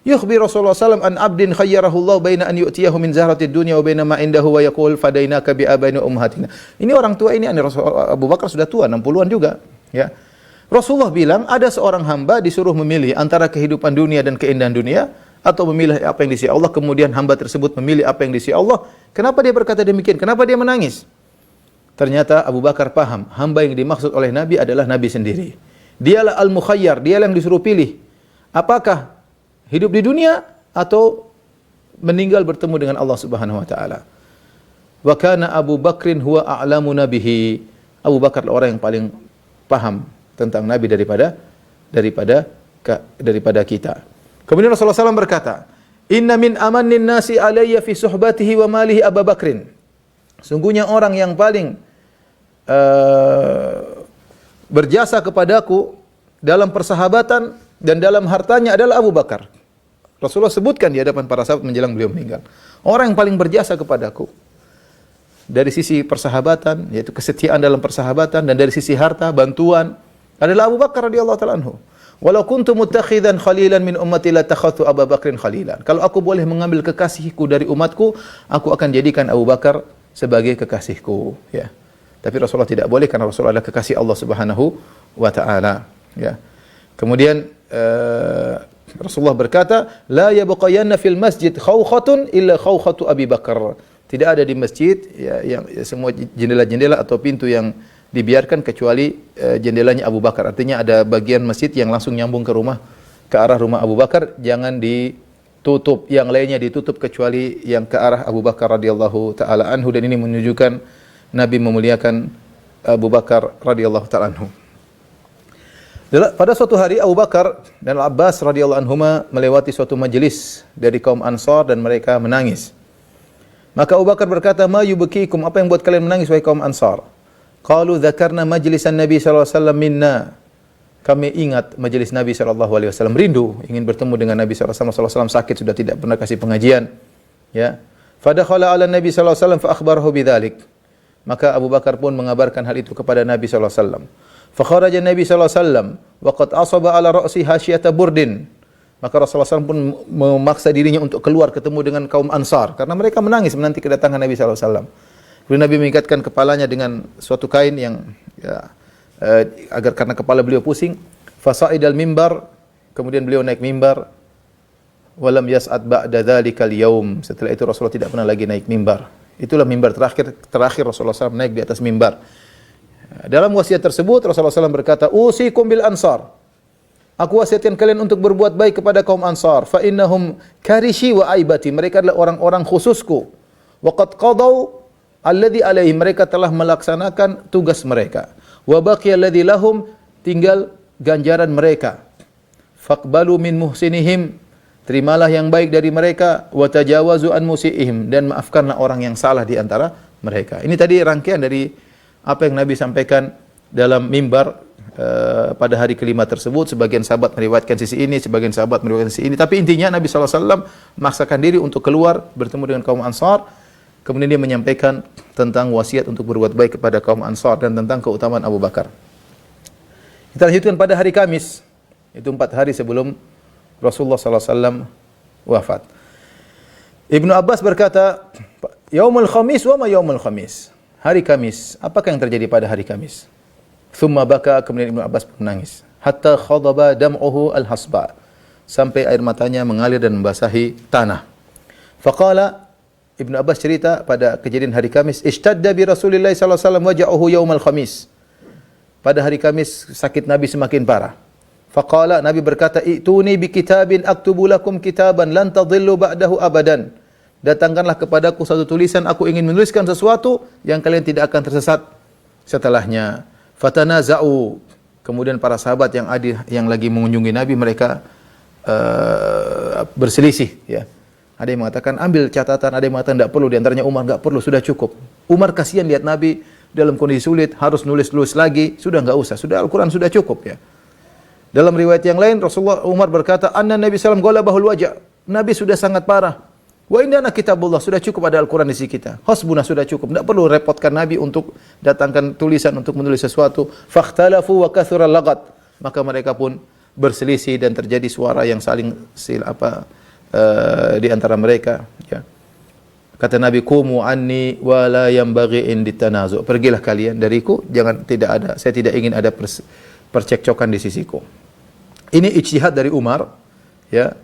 Yukhbir Rasulullah SAW an abdin khayyarahu Allah baina an yu'tiyahu min zahratid dunya wa baina ma indahu wa yaqul fadainaka bi abaina ummahatina. Ini orang tua ini, Abu Bakar sudah tua, 60-an juga, ya. Rasulullah bilang ada seorang hamba disuruh memilih antara kehidupan dunia dan keindahan dunia atau memilih apa yang di sisi Allah, kemudian hamba tersebut memilih apa yang di sisi Allah. Kenapa dia berkata demikian? Kenapa dia menangis? Ternyata Abu Bakar paham, hamba yang dimaksud oleh Nabi adalah Nabi sendiri. Dialah al-mukhayyar, dialah yang disuruh pilih. Apakah hidup di dunia atau meninggal bertemu dengan Allah Subhanahu wa taala. Wa kana Abu Bakrin huwa a'lamuna bihi. Abu Bakar adalah orang yang paling paham tentang Nabi daripada kita. Kemudian Rasulullah SAW berkata, "Inna min amannin nasi alayya fi suhbatihi wa malihi Abu Bakrin." Sungguhnya orang yang paling berjasa kepadaku dalam persahabatan dan dalam hartanya adalah Abu Bakar. Rasulullah sebutkan di hadapan para sahabat menjelang beliau meninggal. Orang yang paling berjasa kepadaku dari sisi persahabatan, yaitu kesetiaan dalam persahabatan, dan dari sisi harta, bantuan, adalah Abu Bakar radhiyallahu ta'ala anhu. Walau kuntu muttakhidan khalilan min ummati la takhadtu Abu Bakrin khalilan. Kalau aku boleh mengambil kekasihku dari umatku, aku akan jadikan Abu Bakar sebagai kekasihku, ya. Tapi Rasulullah tidak boleh karena Rasulullah adalah kekasih Allah Subhanahu wa taala, ya. Kemudian Rasulullah berkata, "La yabqayanna fil masjid khawkhatun illa khawkhatu Abi Bakar." Tidak ada di masjid yang semua jendela-jendela atau pintu yang dibiarkan kecuali jendelanya Abu Bakar. Artinya ada bagian masjid yang langsung nyambung ke arah rumah Abu Bakar, jangan ditutup. Yang lainnya ditutup kecuali yang ke arah Abu Bakar radhiyallahu taala anhu, dan ini menunjukkan Nabi memuliakan Abu Bakar radhiyallahu taala anhu. Pada suatu hari Abu Bakar dan Abbas radhiyallahu anhuma melewati suatu majelis dari kaum Ansar dan mereka menangis. Maka Abu Bakar berkata, "Ma yubkikum, apa yang buat kalian menangis wahai kaum Ansar?" Qalu dzakarna majlisan Nabi sallallahu alaihi wasallam minna. Kami ingat majelis Nabi sallallahu alaihi wasallam, rindu ingin bertemu dengan Nabi sallallahu alaihi wasallam, sakit sudah tidak pernah kasih pengajian, ya. Fadakhala ala Nabi sallallahu alaihi wasallam fa akhbarahu bidzalik. Maka Abu Bakar pun mengabarkan hal itu kepada Nabi sallallahu alaihi wasallam. Fakharaja Nabi sallallahu alaihi wasallam wa qad asaba ala ra'si hasyata burdin. Maka Rasulullah SAW pun memaksa dirinya untuk keluar ketemu dengan kaum Ansar karena mereka menangis menanti kedatangan Nabi sallallahu alaihi wasallam. Kemudian Nabi mengikatkan kepalanya dengan suatu kain yang agar karena kepala beliau pusing. Fasa'idal mimbar, kemudian beliau naik mimbar. Walam yas'ad ba'da dzalikal yaum. Setelah itu Rasulullah tidak pernah lagi naik mimbar. Itulah mimbar terakhir Rasulullah SAW naik di atas mimbar. Dalam wasiat tersebut Rasulullah SAW berkata, "Usikum bil ansar." Aku wasiatkan kalian untuk berbuat baik kepada kaum Ansar. Fa innahum karishi wa aibati. Mereka adalah orang-orang khususku. Wa qad qadaw alladhi alaihim. Mereka telah melaksanakan tugas mereka. Wa baqiya alladhi lahum. Tinggal ganjaran mereka. Faqbalu min muhsinihim. Terimalah yang baik dari mereka. Wa tajawazu an musiihim. Dan maafkanlah orang yang salah di antara mereka. Ini tadi rangkaian dari apa yang Nabi sampaikan dalam mimbar pada hari kelima tersebut. Sebagian sahabat meriwayatkan sisi ini, sebagian sahabat meriwayatkan sisi ini. Tapi intinya Nabi SAW memaksakan diri untuk keluar bertemu dengan kaum Ansar. Kemudian dia menyampaikan tentang wasiat untuk berbuat baik kepada kaum Ansar dan tentang keutamaan Abu Bakar. Kita lanjutkan pada hari Kamis. Itu 4 hari sebelum Rasulullah SAW wafat. Ibnu Abbas berkata, Yaumul Khamis wa ma Yaumul Khamis. Hari Kamis. Apakah yang terjadi pada hari Kamis? Thumma baka, kemudian Ibnu Abbas menangis. Hatta khadaba dam'uhu al-hasba. Sampai air matanya mengalir dan membasahi tanah. Faqala, Ibnu Abbas cerita pada kejadian hari Kamis, ishtadda bi Rasulillah sallallahu alaihi wasallam waja'uhu yaumal Khamis. Pada hari Kamis sakit Nabi semakin parah. Faqala, Nabi berkata, "I'tuni bi kitabin aktubu lakum kitaban lan tadhillu ba'dahu abadan." Datangkanlah kepadaku satu tulisan, aku ingin menuliskan sesuatu yang kalian tidak akan tersesat setelahnya. Fatanaza'u. Kemudian para sahabat yang lagi mengunjungi Nabi, mereka berselisih, ya. Ada yang mengatakan ambil catatan, ada yang mengatakan tidak perlu, di antaranya Umar, enggak perlu, sudah cukup. Umar kasihan lihat Nabi dalam kondisi sulit, harus nulis lagi, sudah enggak usah, sudah Al-Qur'an sudah cukup, ya. Dalam riwayat yang lain, Umar berkata, "Anna Nabi sallallahu ghalabahul waja'." Nabi sudah sangat parah. "Wa indana kitabullah," sudah cukup ada Al-Qur'an di sisi kita. Hasbuna, sudah cukup. Tidak perlu repotkan Nabi untuk datangkan tulisan untuk menulis sesuatu. Fakhtalafu wa kathura lagat. Maka mereka pun berselisih dan terjadi suara yang saling di antara mereka, ya. Kata Nabi, "Qumu anni wa la yanbaghi in ditanazu." Pergilah kalian dariku, saya tidak ingin ada percekcokan di sisiku. Ini ijtihad dari Umar, ya.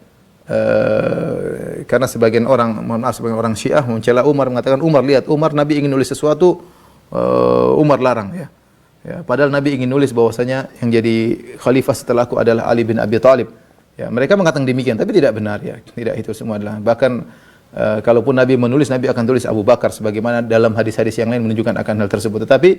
Karena sebagian orang Syiah mencela Umar, mengatakan Umar Nabi ingin nulis sesuatu, Umar larang, ya. Ya, padahal Nabi ingin nulis bahwasanya yang jadi khalifah setelahku adalah Ali bin Abi Thalib. Ya, mereka mengatakan demikian, tapi tidak benar, ya. Tidak, itu semua adalah, bahkan kalaupun Nabi menulis, Nabi akan tulis Abu Bakar, sebagaimana dalam hadis-hadis yang lain menunjukkan akan hal tersebut. Tetapi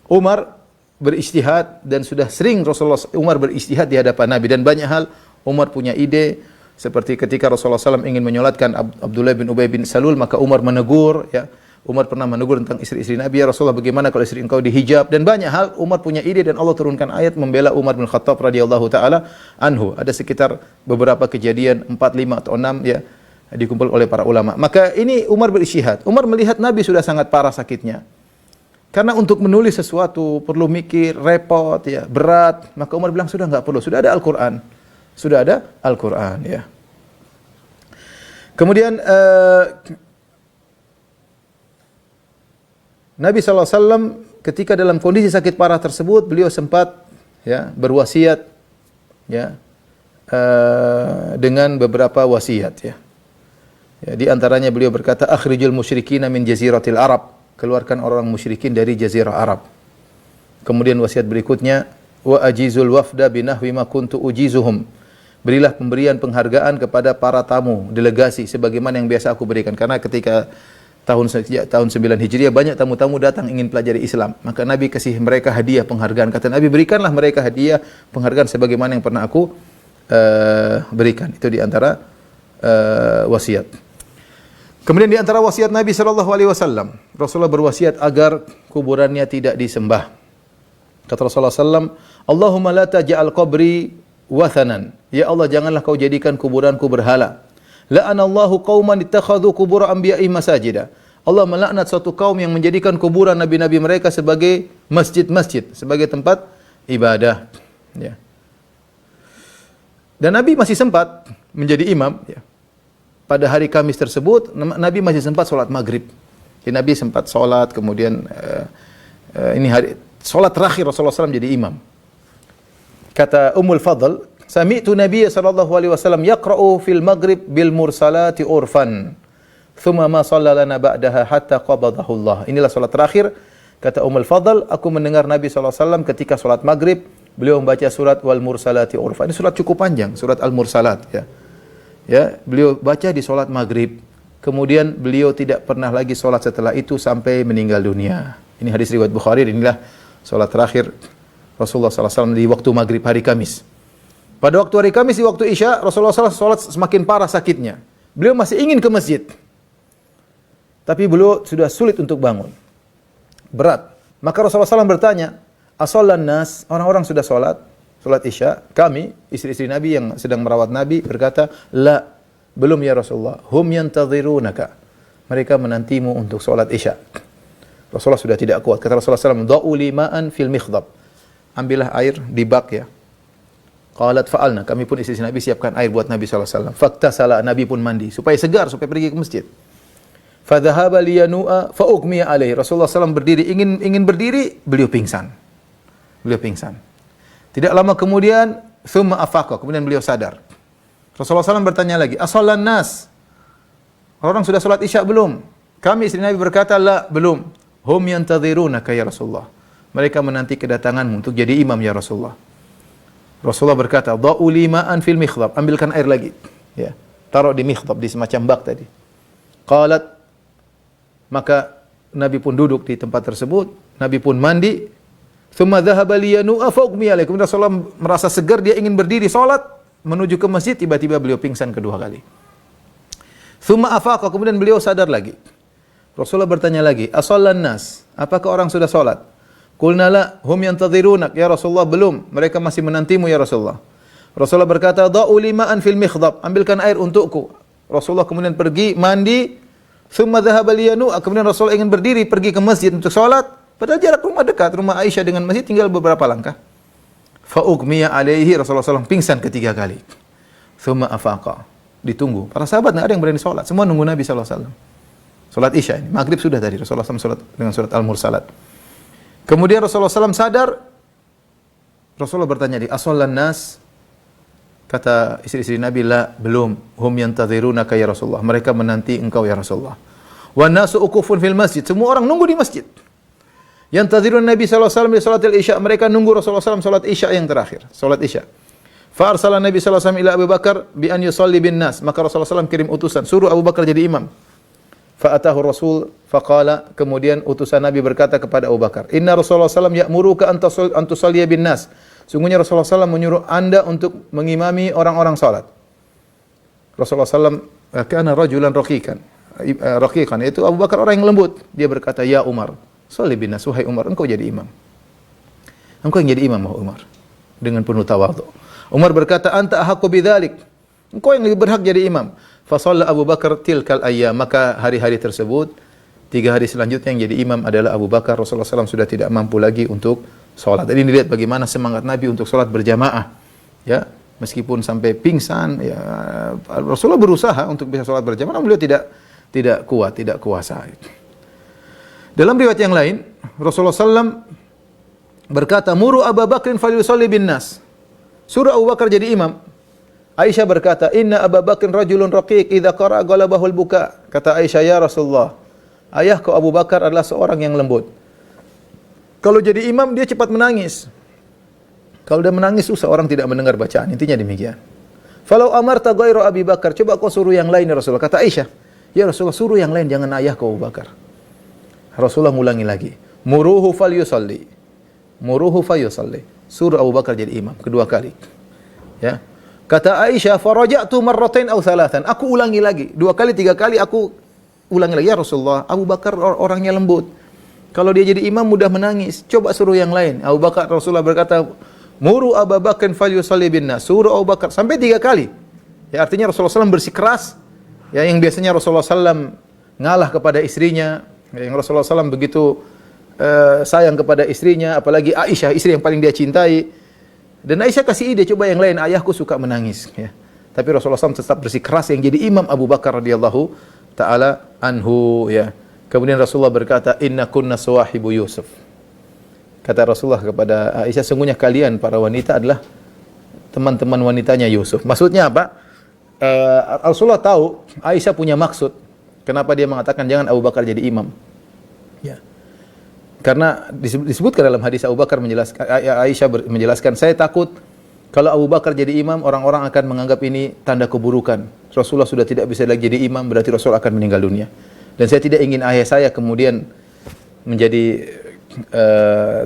Umar berijtihad, dan sudah sering Umar berijtihad di hadapan Nabi, dan banyak hal Umar punya ide, seperti ketika Rasulullah SAW ingin menyolatkan Abdullah bin Ubay bin Salul, maka Umar menegur, ya. Umar pernah menegur tentang istri-istri Nabi, "Ya Rasulullah, bagaimana kalau istri engkau dihijab?" Dan banyak hal Umar punya ide, dan Allah turunkan ayat membela Umar bin Khattab radhiyallahu taala anhu. Ada sekitar beberapa kejadian 4, 5 atau 6, ya, dikumpul oleh para ulama. Maka ini Umar berijtihad. Umar melihat Nabi sudah sangat parah sakitnya. Karena untuk menulis sesuatu perlu mikir, repot, ya, berat. Maka Umar bilang sudah enggak perlu, sudah ada Al-Qur'an. Sudah ada Al-Qur'an, ya. Kemudian Nabi SAW ketika dalam kondisi sakit parah tersebut, beliau sempat, ya, berwasiat, ya, dengan beberapa wasiat, ya. Ya, di antaranya beliau berkata, "Akhrijul musyrikina min jaziratil Arab." Keluarkan orang musyrikin dari jazirah Arab. Kemudian wasiat berikutnya, "Wa ajizul wafda binahwi ma kuntu ujizuhum." Berilah pemberian penghargaan kepada para tamu, delegasi, sebagaimana yang biasa aku berikan. Karena ketika tahun 9 Hijriah banyak tamu-tamu datang ingin pelajari Islam. Maka Nabi kasih mereka hadiah penghargaan. Kata Nabi, berikanlah mereka hadiah penghargaan sebagaimana yang pernah aku berikan. Itu di antara wasiat. Kemudian di antara wasiat Nabi SAW, Rasulullah berwasiat agar kuburannya tidak disembah. Kata Rasulullah SAW, "Allahumma la taj'al qabri wathanan." Ya Allah, janganlah kau jadikan kuburanku berhala. La'anallahu qauman ittakhadhu qubur anbiya'i masajida. Allah melaknat suatu kaum yang menjadikan kuburan nabi-nabi mereka sebagai masjid-masjid, sebagai tempat ibadah, ya. Dan Nabi masih sempat menjadi imam, ya. Pada hari Kamis tersebut Nabi masih sempat salat maghrib. Jadi Nabi sempat salat, kemudian ini hari salat terakhir Rasulullah SAW jadi imam. Kata Ummul Fadl, "Sami'tu Nabiy sallallahu alaihi wasallam yaqra'u fil maghrib bil mursalati urfan. Thumma ma shalla lana ba'daha hatta qabadahu Allah." Inilah salat terakhir, kata Ummul Fadl, aku mendengar Nabi sallallahu alaihi wasallam ketika salat maghrib, beliau membaca surat wal mursalati urfan. Ini surat cukup panjang, surat Al-Mursalat, ya. Ya, beliau baca di salat maghrib. Kemudian beliau tidak pernah lagi salat setelah itu sampai meninggal dunia. Ini hadis riwayat Bukhari, inilah salat terakhir Rasulullah sallallahu alaihi wasallam di waktu maghrib hari Kamis. Pada waktu hari Kamis, di waktu Isya, Rasulullah SAW salat semakin parah sakitnya. Beliau masih ingin ke masjid, tapi beliau sudah sulit untuk bangun. Berat. Maka Rasulullah SAW bertanya, "Asallan nas?" Orang-orang sudah salat Isya. Kami, istri-istri Nabi yang sedang merawat Nabi, berkata, "La, belum ya Rasulullah. Hum yantadhirunaka." Mereka menantimu untuk salat Isya. Rasulullah sudah tidak kuat. Kata Rasulullah SAW, "Dha'u lima'an fil mikhdab." ambillah air di bak ya. Qalat fa'alna, kami pun istri Nabi siapkan air buat Nabi sallallahu alaihi wasallam. Faktasala, Nabi pun mandi supaya segar, supaya pergi ke masjid. Fadhahaba liyanu'a fa ughmiya alaihi. Rasulullah SAW berdiri, ingin berdiri, beliau pingsan. Beliau pingsan. Tidak lama kemudian thumma afaqa, kemudian beliau sadar. Rasulullah SAW bertanya lagi, asallan nas? Orang sudah salat Isya belum? Kami istri Nabi berkata, la, belum. Hum yantadhirunaka ya Rasulullah. Mereka menanti kedatanganmu untuk jadi imam ya Rasulullah. Rasulullah berkata, dha'u lima'an fil mikhdab, ambilkan air lagi. Ya, taruh di mikhdab, di semacam bak tadi. Qalat, maka Nabi pun duduk di tempat tersebut, Nabi pun mandi. Thumma dhahaba liyanu'a fa ughmiya alaihi. Kemudian Rasulullah merasa segar, dia ingin berdiri salat menuju ke masjid, tiba-tiba beliau pingsan kedua kali. Thumma afaqa, kemudian beliau sadar lagi. Rasulullah bertanya lagi, asallan nas? Apakah orang sudah salat? Qulna la, hum yantadhirunak ya Rasulullah, belum, mereka masih menantimu ya Rasulullah. Rasulullah berkata, dha'u lima'an fil mikhdab, ambilkan air untukku. Rasulullah kemudian pergi mandi, thumma dhahaba liyanu, kemudian Rasulullah ingin berdiri pergi ke masjid untuk salat, padahal jarak rumah dekat, rumah Aisyah dengan masjid tinggal beberapa langkah. Fa ughmiya alaihi, Rasulullah SAW pingsan ketiga kali. Thumma afaqa, ditunggu. Para sahabat enggak ada yang berani salat, semua nunggu Nabi SAW. Salat Isya ini, maghrib sudah tadi, Rasulullah SAW salat dengan surat Al-Mursalat. Kemudian Rasulullah SAW sadar, Rasulullah bertanya di asallan nas? Kata istri-istri Nabi, la, belum. Hum yantadhirunaka ya Rasulullah, mereka menanti engkau ya Rasulullah. Wan nasu uqufun fil masjid, semua orang nunggu di masjid. Yantadhirun Nabi SAW di salatil Isya, mereka nunggu Rasulullah SAW salat Isya yang terakhir, salat Isya. Fa arsala Nabi SAW ila Abu Bakar bi an yusalli bin nas, maka Rasulullah SAW kirim utusan, suruh Abu Bakar jadi imam. Fa'atahu Rasul faqala, kemudian utusan Nabi berkata kepada Abu Bakar, inna Rasulullah SAW ya'muruka an tusalliya bin nas. Sungguhnya Rasulullah SAW menyuruh Anda untuk mengimami orang-orang salat. Rasulullah SAW kana rajulan raqiqan, itu Abu Bakar orang yang lembut. Dia berkata, ya Umar, shalli bin nas, wahai Umar, engkau jadi imam. Engkau yang jadi imam, wahai Umar, dengan penuh tawadhu. Umar berkata, anta ahaqqu bidzalik, engkau yang lebih berhak jadi imam. Fasalla Abu Bakar tilkal ayyam, maka hari-hari tersebut, 3 hari selanjutnya yang jadi imam adalah Abu Bakar. Rasulullah SAW sudah tidak mampu lagi untuk sholat. Jadi dilihat bagaimana semangat Nabi untuk sholat berjamaah. Ya, meskipun sampai pingsan, ya, Rasulullah berusaha untuk bisa sholat berjamaah, namun beliau tidak kuat, tidak kuasa. Dalam riwayat yang lain, Rasulullah SAW berkata, muru Abu Bakrin falyusalli bin nas. Suruh Abu Bakar jadi imam. Aisyah berkata, inna Abu Bakr rajulun raqiq idza qara'a ghalabahul buka. Kata Aisyah, ya Rasulullah, ayahku Abu Bakar adalah seorang yang lembut. Kalau jadi imam dia cepat menangis. Kalau dia menangis susah orang tidak mendengar bacaan. Intinya demikian. Falau amarta ghairu Abi Bakar, coba kau suruh yang lain ya Rasulullah. Kata Aisyah, ya Rasulullah, suruh yang lain, jangan ayahku Abu Bakar. Rasulullah ngulangi lagi, muruhu falyusalli. Muruhu falyusalli. Suruh Abu Bakar jadi imam kedua kali. Ya. Kata Aisyah, faraja'tu marratain aw thalathan. Aku ulangi lagi, 2 kali, 3 kali aku ulangi lagi, ya Rasulullah, Abu Bakar orangnya lembut. Kalau dia jadi imam mudah menangis. Coba suruh yang lain. Abu Bakar, Rasulullah berkata, muru Abu Bakr falyusalli bin nas. Suruh Abu Bakar sampai 3 kali. Ya, artinya Rasulullah SAW bersikeras. Ya, yang biasanya Rasulullah SAW ngalah kepada istrinya, yang Rasulullah SAW begitu sayang kepada istrinya, apalagi Aisyah, istri yang paling dia cintai. Dan Aisyah kasih ide, coba yang lain, ayahku suka menangis. Ya. Tapi Rasulullah SAW tetap bersikeras, yang jadi imam Abu Bakar radhiyallahu ta'ala anhu. Ya. Kemudian Rasulullah berkata, inna kunna sawahibu Yusuf. Kata Rasulullah kepada Aisyah, sungguhnya kalian para wanita adalah teman-teman wanitanya Yusuf. Maksudnya apa? Rasulullah tahu Aisyah punya maksud. Kenapa dia mengatakan jangan Abu Bakar jadi imam? Ya. Karena disebutkan dalam hadis Abu Bakar menjelaskan, Aisyah menjelaskan, saya takut kalau Abu Bakar jadi imam, orang-orang akan menganggap ini tanda keburukan. Rasulullah sudah tidak bisa lagi jadi imam, berarti Rasul akan meninggal dunia. Dan saya tidak ingin ayah saya kemudian menjadi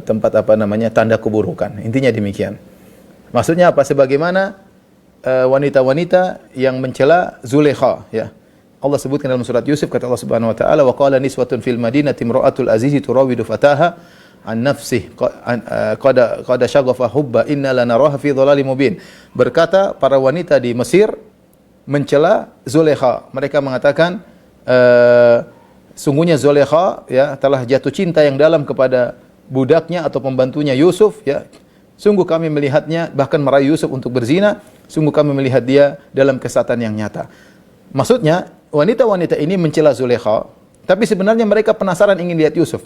tempat tanda keburukan. Intinya demikian. Maksudnya apa? Sebagaimana wanita-wanita yang mencela Zulaikha, ya. Allah sebutkan dalam surat Yusuf, kata Allah Subhanahu wa taala, wa qala niswatun fil madinati imra'atul azizi turawidu fataha an nafsihi qad syaghafa hubba inna lanaraha fi dhalalin mubin. Berkata para wanita di Mesir mencela Zulaikha. Mereka mengatakan sungguhnya Zulaikha, ya, telah jatuh cinta yang dalam kepada budaknya atau pembantunya Yusuf, ya. Sungguh kami melihatnya, bahkan merayu Yusuf untuk berzina, sungguh kami melihat dia dalam kesesatan yang nyata. Maksudnya, wanita-wanita ini mencela Zulaikha, tapi sebenarnya mereka penasaran ingin lihat Yusuf.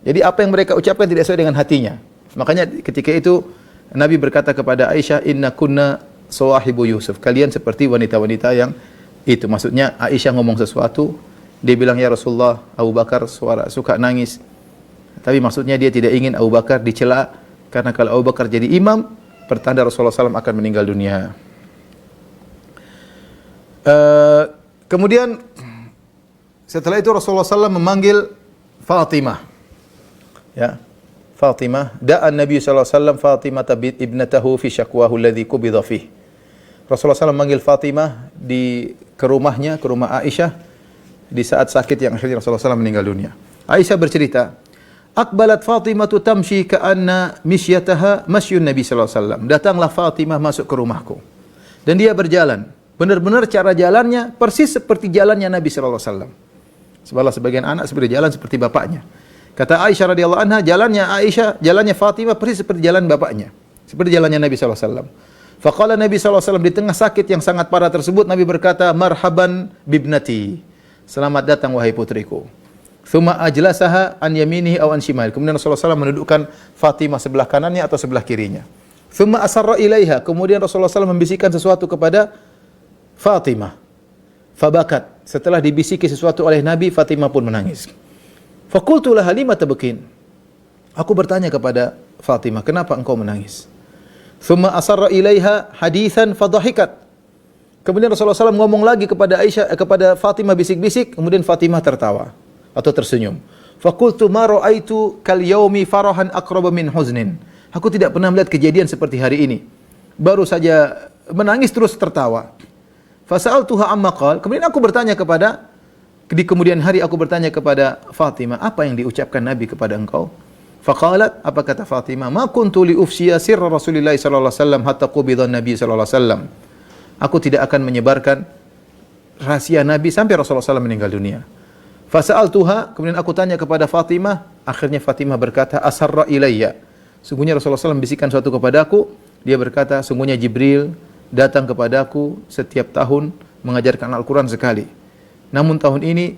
Jadi apa yang mereka ucapkan tidak sesuai dengan hatinya. Makanya ketika itu Nabi berkata kepada Aisyah, "Inna kunna sawahibu Yusuf." Kalian seperti wanita-wanita yang itu. Maksudnya Aisyah ngomong sesuatu, dia bilang, "Ya Rasulullah, Abu Bakar suka nangis." Tapi maksudnya dia tidak ingin Abu Bakar dicela, karena kalau Abu Bakar jadi imam, pertanda Rasulullah SAW akan meninggal dunia. Kemudian setelah itu Rasulullah SAW memanggil Fatimah. Ya, Fatimah. Da'an Nabi SAW Fatimah ibnatahu fi syakwahu alladhi qubidha fih. Rasulullah SAW memanggil Fatimah ke rumahnya, ke rumah Aisyah, di saat sakit yang akhirnya Rasulullah SAW meninggal dunia. Aisyah bercerita, "Aqbalat Fatimah tamshi ka'anna misyataha masyun Nabi sallallahu alaihi wasallam." Datanglah Fatimah masuk ke rumahku. Dan dia berjalan. Benar-benar cara jalannya persis seperti jalannya Nabi sallallahu alaihi wasallam. Sebagian anak seperti jalan seperti bapaknya. Kata Aisyah radhiyallahu anha, jalannya Fatimah persis seperti jalan bapaknya. Seperti jalannya Nabi sallallahu alaihi wasallam. Faqala Nabi sallallahu alaihi wasallam, di tengah sakit yang sangat parah tersebut, Nabi berkata, "Marhaban bibnati." Selamat datang wahai putriku. Thumma ajlasaha an yaminihi aw an shimali. Kemudian Rasulullah SAW menundukkan Fatimah sebelah kanannya atau sebelah kirinya. Thumma asarra ilaiha. Kemudian Rasulullah SAW membisikkan sesuatu kepada Fatimah. Fabakat. Setelah dibisiki sesuatu oleh Nabi, Fatimah pun menangis. Faqultu laha lima tabkin. Aku bertanya kepada Fatimah, kenapa engkau menangis? Thumma asarra ilaiha hadithan fadhahikat. Kemudian Rasulullah SAW ngomong lagi kepada kepada Fatimah bisik-bisik, kemudian Fatimah tertawa atau tersenyum. Faqultu ma ra'aitu kal yaumi farahan aqraba min huznin. Aku tidak pernah melihat kejadian seperti hari ini. Baru saja menangis terus tertawa. Fasa'altuha amma qal. Kemudian aku bertanya di kemudian hari aku bertanya kepada Fatimah, apa yang diucapkan Nabi kepada engkau? Faqalat, apa kata Fatimah? Ma kuntu li ufshiya sirra Rasulillah sallallahu alaihi wasallam hatta qubida Nabi sallallahu alaihi wasallam. Aku tidak akan menyebarkan rahasia Nabi sampai Rasulullah SAW meninggal dunia. Fasa'altuha, kemudian aku tanya kepada Fatimah, akhirnya Fatimah berkata, asarra ilayya. Sungguhnya Rasulullah SAW membisikkan suatu kepadaku, dia berkata, sungguhnya Jibril datang kepadaku setiap tahun mengajarkan Al-Quran sekali. Namun tahun ini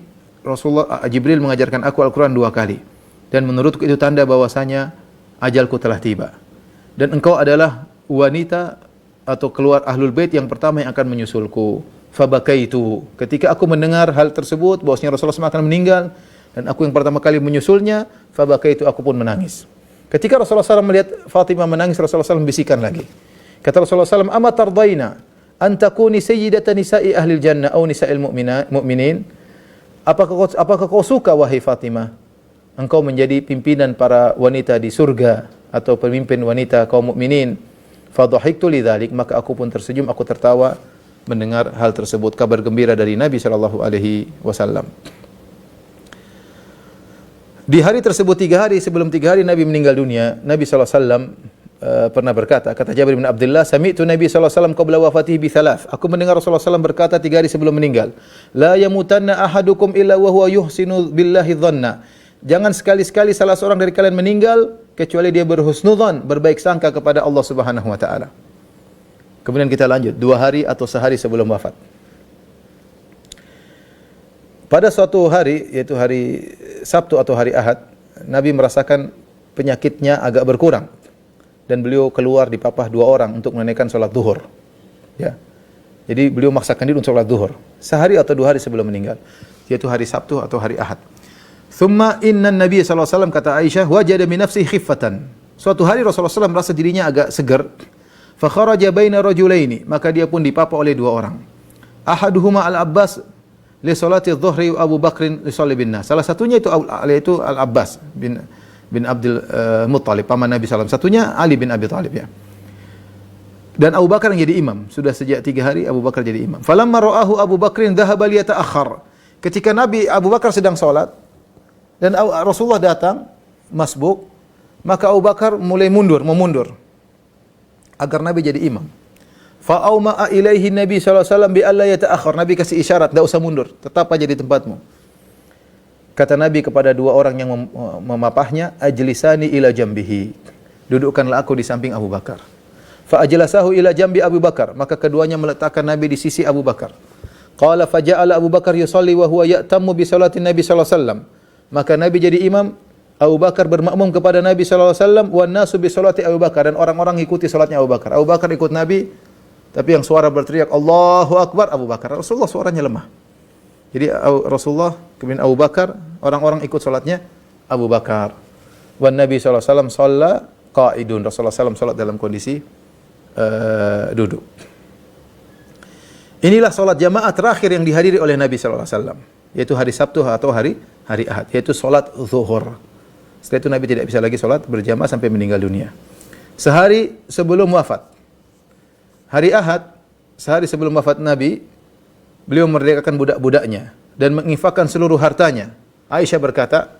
Jibril mengajarkan aku Al-Quran 2 kali. Dan menurutku itu tanda bahwasanya ajalku telah tiba. Dan engkau adalah wanita atau keluar ahlul bait yang pertama yang akan menyusulku. Fabakaitu. Ketika aku mendengar hal tersebut, bahwasanya Rasulullah SAW akan meninggal, dan aku yang pertama kali menyusulnya, fabakaitu, aku pun menangis. Ketika Rasulullah SAW melihat Fatimah menangis, Rasulullah SAW bisikan lagi. Kata Rasulullah SAW, "Ama tardaina an takuni sayyidata nisa'i ahlil jannah aw nisa'il mu'minin?" Apakah kau suka wahai Fatimah, engkau menjadi pimpinan para wanita di surga atau pemimpin wanita kaum mukminin? Fadhahiktu lidzalik, maka aku pun tersenyum, aku tertawa mendengar hal tersebut, kabar gembira dari Nabi sallallahu alaihi wasallam. Di hari tersebut 3 hari sebelum 3 hari Nabi meninggal dunia, Nabi sallallahu alaihi wasallam pernah berkata, kata Jabir bin Abdullah, sami'tu Nabi sallallahu alaihi wasallam qabla wafatihi bi thalath. Aku mendengar Rasulullah SAW berkata 3 hari sebelum meninggal, la yamutanna ahadukum illa wa huwa yuhsinu billahi dhanna. Jangan sekali-sekali salah seorang dari kalian meninggal kecuali dia berhusnudzan, berbaik sangka kepada Allah Subhanahu wa taala. Kemudian kita lanjut 2 hari atau sehari sebelum wafat. Pada suatu hari, yaitu hari Sabtu atau hari Ahad, Nabi merasakan penyakitnya agak berkurang. Dan beliau keluar dipapah 2 orang untuk menunaikan sholat zuhur. Ya. Jadi beliau memaksakan diri untuk sholat zuhur. Sehari atau 2 hari sebelum meninggal. Yaitu hari Sabtu atau hari Ahad. Thumma inna Nabi SAW, kata Aisyah, wajada min nafsihi khiffatan. Suatu hari Rasulullah SAW merasa dirinya agak segar. Fa kharaja baina rajulaini, maka dia pun dipapah oleh 2 orang. Ahaduhuma Al-Abbas li salati adh-dhuhri wa Abu Bakr li salati bin nas. Salah satunya itu Al-Abbas bin Abdul Muttalib, paman Nabi SAW. Satunya Ali bin Abi Thalib, ya. Dan Abu Bakar yang jadi imam. Sudah sejak 3 hari Abu Bakar jadi imam. Falamma ra'ahu Abu Bakrin dhahaba liyata'akhkhar. Ketika Abu Bakar sedang salat dan Rasulullah datang masbuk, maka Abu Bakar mulai memundur agar Nabi jadi imam. Fa'auma'a ilaihi Nabi sallallahu alaihi wasallam bi alla yata'akhkhar. Nabi kasih isyarat, enggak usah mundur, tetap aja di tempatmu. Kata Nabi kepada 2 orang yang memapahnya, ajlisani ila jambihi. dudukkanlah aku di samping Abu Bakar. Fa ajlasahu ila jambi Abu Bakar, maka keduanya meletakkan Nabi di sisi Abu Bakar. Qala faja'ala Abu Bakar yusalli wa huwa ya'tammu bi salatin Nabi sallallahu alaihi wasallam. Maka Nabi jadi imam, Abu Bakar bermakmum kepada Nabi sallallahu alaihi wasallam, wan nasu bi salati Abu Bakar, dan orang-orang ikuti salatnya Abu Bakar. Abu Bakar ikut Nabi, tapi yang suara berteriak Allahu Akbar Abu Bakar. Rasulullah suaranya lemah. Jadi Rasulullah kemudian Abu Bakar, orang-orang ikut salatnya Abu Bakar. Wan Nabi sallallahu alaihi wasallam shalla qa'idun. Rasulullah sallallahu salat dalam kondisi duduk. Inilah salat jamaah terakhir yang dihadiri oleh Nabi sallallahu alaihi wasallam, yaitu hari Sabtu atau hari Ahad, yaitu salat zuhur. Setelah itu Nabi tidak bisa lagi salat berjamaah sampai meninggal dunia. Sehari sebelum wafat, hari Ahad, sehari sebelum wafat Nabi, beliau memerdekakan budak-budaknya dan menginfakkan seluruh hartanya. Aisyah berkata,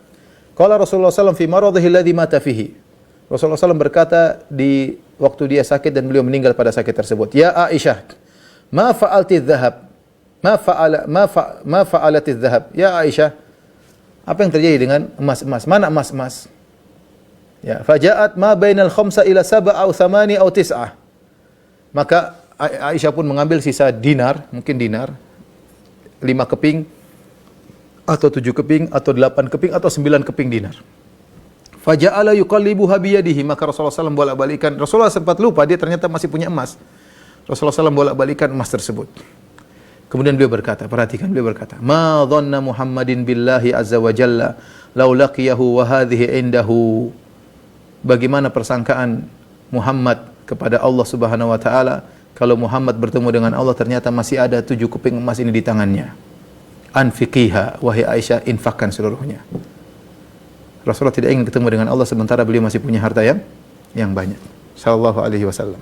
qala Rasulullah sallallahu alaihi wasallam fi maradhihi alladhi mata fihi. Rasulullah SAW berkata di waktu dia sakit dan beliau meninggal pada sakit tersebut, ya Aisyah, ma fa'alti dhahab? Ma fa'alati dhahab? Ya Aisyah, apa yang terjadi dengan emas-emas? Mana emas-emas? Ya, faja'at ma bainal khamsa ila sab'a aw thamani aw tis'ah. Maka Aisyah pun mengambil sisa dinar, mungkin dinar 5 keping atau 7 keping atau 8 keping atau 9 keping dinar. Faja'ala yuqallibuha biyadihi, maka Rasulullah SAW bolak-balikan. Rasulullah sempat lupa dia ternyata masih punya emas. Rasulullah SAW bolak-balikan emas tersebut. Kemudian beliau berkata, perhatikan, beliau berkata, ma dhanna Muhammadin billahi azza wa jalla law laqiyahu wa hadhihi indahu. Bagaimana persangkaan Muhammad kepada Allah Subhanahu wa taala kalau Muhammad bertemu dengan Allah ternyata masih ada 7 keping emas ini di tangannya. Anfiqiha, wahai Aisyah, infakkan seluruhnya. Rasulullah tidak ingin ketemu dengan Allah sementara beliau masih punya harta yang banyak. Sallallahu alaihi wasallam.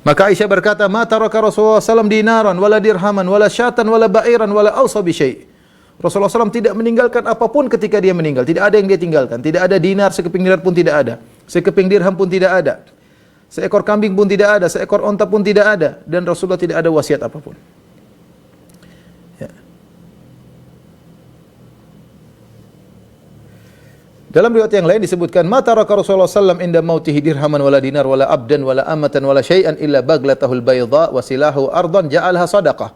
Maka Aisyah berkata, "Ma taraka Rasulullah sallam dinaran wala dirhaman wala syatan wala ba'iran wala awsa bi syai'." Rasulullah SAW tidak meninggalkan apapun ketika dia meninggal. Tidak ada yang dia tinggalkan. Tidak ada dinar, sekeping dinar pun tidak ada. Sekeping dirham pun tidak ada. Seekor kambing pun tidak ada. Seekor onta pun tidak ada. Dan Rasulullah tidak ada wasiat apapun. Dalam riwayat yang lain disebutkan, "Ma taraka Rasulullah sallam inda mautihi dirhaman wala dinar wala abdan wala amatan wala syai'an illa baglatahul bayda wa silahu ardan ja'alha sadaqah."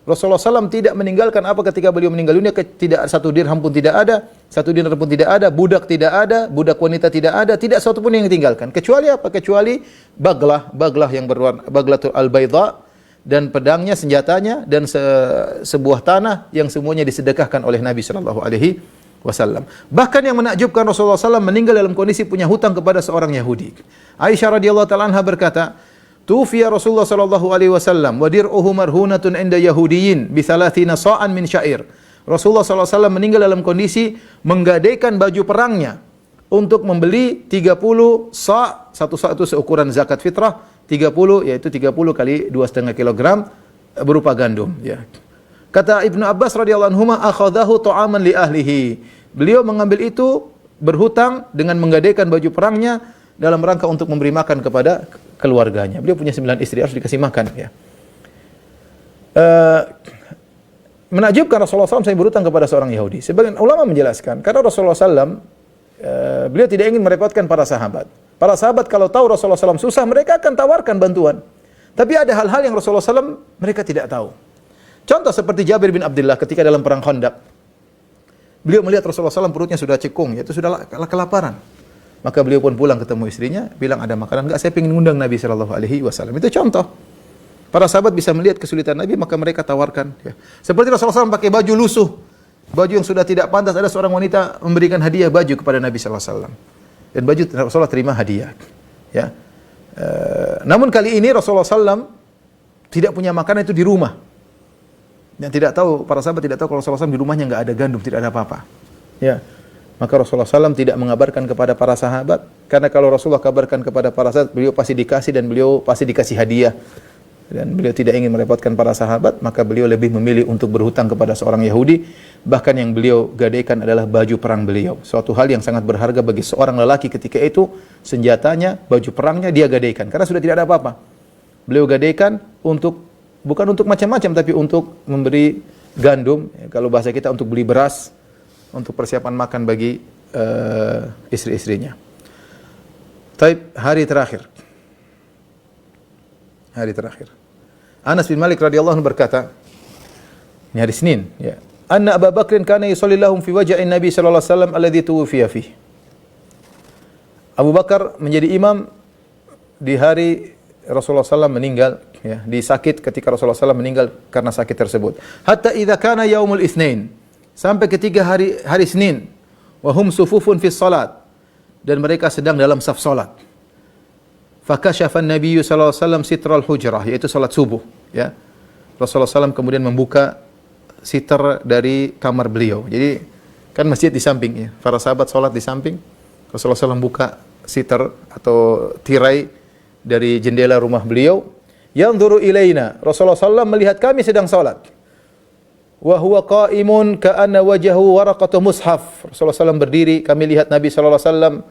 Rasulullah SAW tidak meninggalkan apa ketika beliau meninggal dunia, tidak satu dirham pun tidak ada, satu dinar pun tidak ada, budak tidak ada, budak wanita tidak ada, tidak satu pun yang ditinggalkan. Kecuali apa? Kecuali baglah yang berwarna baglatul al-bayda, dan pedangnya, senjatanya, dan sebuah tanah yang semuanya disedekahkan oleh Nabi sallallahu alaihi wasallam. Bahkan yang menakjubkan, Rasulullah SAW meninggal dalam kondisi punya hutang kepada seorang Yahudi. Aisyah radhiyallahu taala anha berkata, "Tufiya Rasulullah sallallahu alaihi wasallam wa dir'uhu marhunatun 'inda Yahudiyyin bi 30 sa'an min sya'ir." Rasulullah sallallahu alaihi wasallam meninggal dalam kondisi menggadaikan baju perangnya untuk membeli 30 sa', satu sa' itu seukuran zakat fitrah, 30 yaitu 30 kali 2,5 kilogram berupa gandum, ya. Kata Ibnu Abbas radhiyallahu anhuma, akhadahu ta'aman li ahlihi. Beliau mengambil itu berhutang dengan menggadaikan baju perangnya dalam rangka untuk memberi makan kepada keluarganya. Beliau punya 9 istri, harus dikasih makan, ya. Menakjubkan, Rasulullah SAW saya berhutang kepada seorang Yahudi. Sebagian ulama menjelaskan, karena Rasulullah SAW beliau tidak ingin merepotkan para sahabat. Para sahabat kalau tahu Rasulullah SAW susah, mereka akan tawarkan bantuan. Tapi ada hal-hal yang Rasulullah SAW mereka tidak tahu. Contoh seperti Jabir bin Abdullah ketika dalam perang Khandaq. Beliau melihat Rasulullah SAW perutnya sudah cekung, yaitu sudah kelaparan. Maka beliau pun pulang ketemu istrinya, bilang, ada makanan enggak? Saya ingin mengundang Nabi sallallahu alaihi wasallam. Itu contoh. Para sahabat bisa melihat kesulitan Nabi, maka mereka tawarkan, ya. Seperti Rasulullah SAW pakai baju lusuh, baju yang sudah tidak pantas, ada seorang wanita memberikan hadiah baju kepada Nabi sallallahu alaihi wasallam. Dan baju Rasulullah terima hadiah, ya. Namun kali ini Rasulullah SAW tidak punya makanan itu di rumah. Yang tidak tahu, para sahabat tidak tahu kalau Rasulullah SAW di rumahnya enggak ada gandum, tidak ada apa-apa. Ya. Maka Rasulullah SAW tidak mengabarkan kepada para sahabat, karena kalau Rasulullah kabarkan kepada para sahabat, beliau pasti dikasih dan beliau pasti dikasih hadiah. Dan beliau tidak ingin merepotkan para sahabat, maka beliau lebih memilih untuk berhutang kepada seorang Yahudi. Bahkan yang beliau gadaikan adalah baju perang beliau. Suatu hal yang sangat berharga bagi seorang lelaki ketika itu, senjatanya, baju perangnya dia gadaikan, karena sudah tidak ada apa-apa. Beliau gadaikan bukan untuk macam-macam, tapi untuk memberi gandum, ya, kalau bahasa kita untuk beli beras, untuk persiapan makan bagi istri-istrinya. Taib, hari terakhir. Hari terakhir. Anas bin Malik radhiyallahu anhu berkata, ini hari Senin, ya. Anna Abu Bakrin kana yusalli lahum fi waja'in Nabi sallallahu alaihi wasallam alladhi tuwfiya fihi. Abu Bakar menjadi imam di hari Rasulullah SAW meninggal, ya, di sakit ketika Rasulullah SAW meninggal karena sakit tersebut. Hatta idza kana yaumul itsnain, sampai ketika hari Senin, wa hum sufufun fi shalat, dan mereka sedang dalam saf salat. Fakashafa an-nabiy sallallahu alaihi wasallam sitral hujrah, yaitu salat subuh, ya. Rasulullah SAW kemudian membuka sitar dari kamar beliau. Jadi kan masjid di samping, ya. Para sahabat salat di samping. Rasulullah SAW buka sitar atau tirai dari jendela rumah beliau. Yanzuru ilaina. Rasulullah SAW melihat kami sedang salat. Wa huwa qa'imun ka'anna wajhahu waraqatu mushaf. Rasulullah SAW berdiri, kami lihat Nabi SAW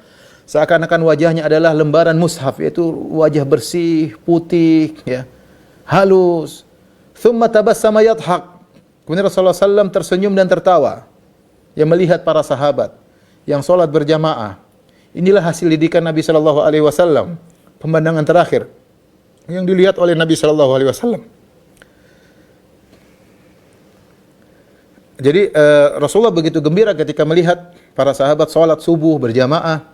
seakan-akan wajahnya adalah lembaran mushaf, yaitu wajah bersih, putih, ya, halus. Thumma tabassama yadhak. Kemudian Rasulullah SAW tersenyum dan tertawa. Yang melihat para sahabat yang salat berjamaah. Inilah hasil didikan Nabi sallallahu alaihi wasallam, pemandangan terakhir yang dilihat oleh Nabi sallallahu alaihi wasallam. Jadi Rasulullah begitu gembira ketika melihat para sahabat salat subuh berjamaah.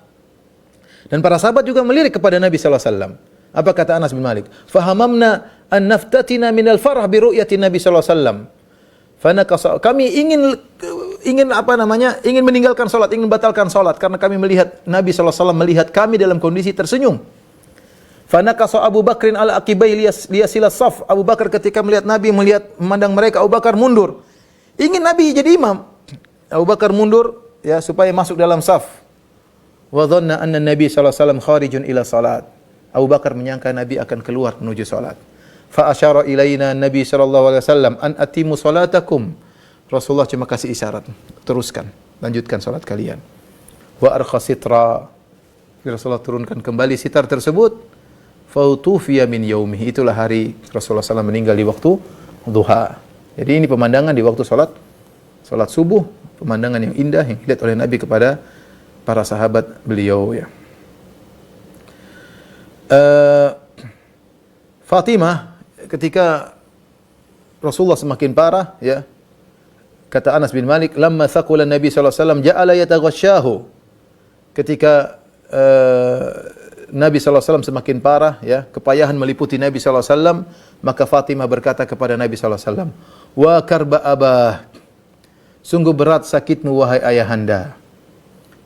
Dan para sahabat juga melirik kepada Nabi sallallahu alaihi wasallam. Apa kata Anas bin Malik? Fahamamna an naftatina minal farah bi ru'yati Nabi sallallahu alaihi wasallam. Kami ingin meninggalkan salat, ingin batalkan salat karena kami melihat Nabi sallallahu alaihi wasallam melihat kami dalam kondisi tersenyum. Fanaqasa Abu Bakrin ala aqibai liyasilas saf. Abu Bakar ketika melihat Nabi, memandang mereka, Abu Bakar mundur. Ingin Nabi jadi imam. Abu Bakar mundur, ya, supaya masuk dalam saf. Wa dhanna anna Nabi sallallahu alaihi wasallam kharijun ila salat. Abu Bakar menyangka Nabi akan keluar menuju salat. Fa asyara ilaina Nabi sallallahu alaihi wasallam an atimu salatakum. Rasulullah cuma kasih isyarat, teruskan, lanjutkan salat kalian. Wa arkha sitra. Rasulullah turunkan kembali sitar tersebut. Fa utufiya min yaumihi. Itulah hari Rasulullah SAW meninggal di waktu duha. Jadi ini pemandangan di waktu salat subuh, pemandangan yang indah yang dilihat oleh Nabi kepada para sahabat beliau, ya. Fatimah ketika Rasulullah semakin parah, ya, kata Anas bin Malik, lamma thaqula Nabi sallallahu alaihi wasallam ja'ala yataghasyahu. Ketika Nabi sallallahu alaihi wasallam semakin parah, ya, kepayahan meliputi Nabi sallallahu alaihi wasallam, maka Fatimah berkata kepada Nabi sallallahu alaihi wasallam, "Wa karba abah." Sungguh berat sakitmu wahai ayahanda.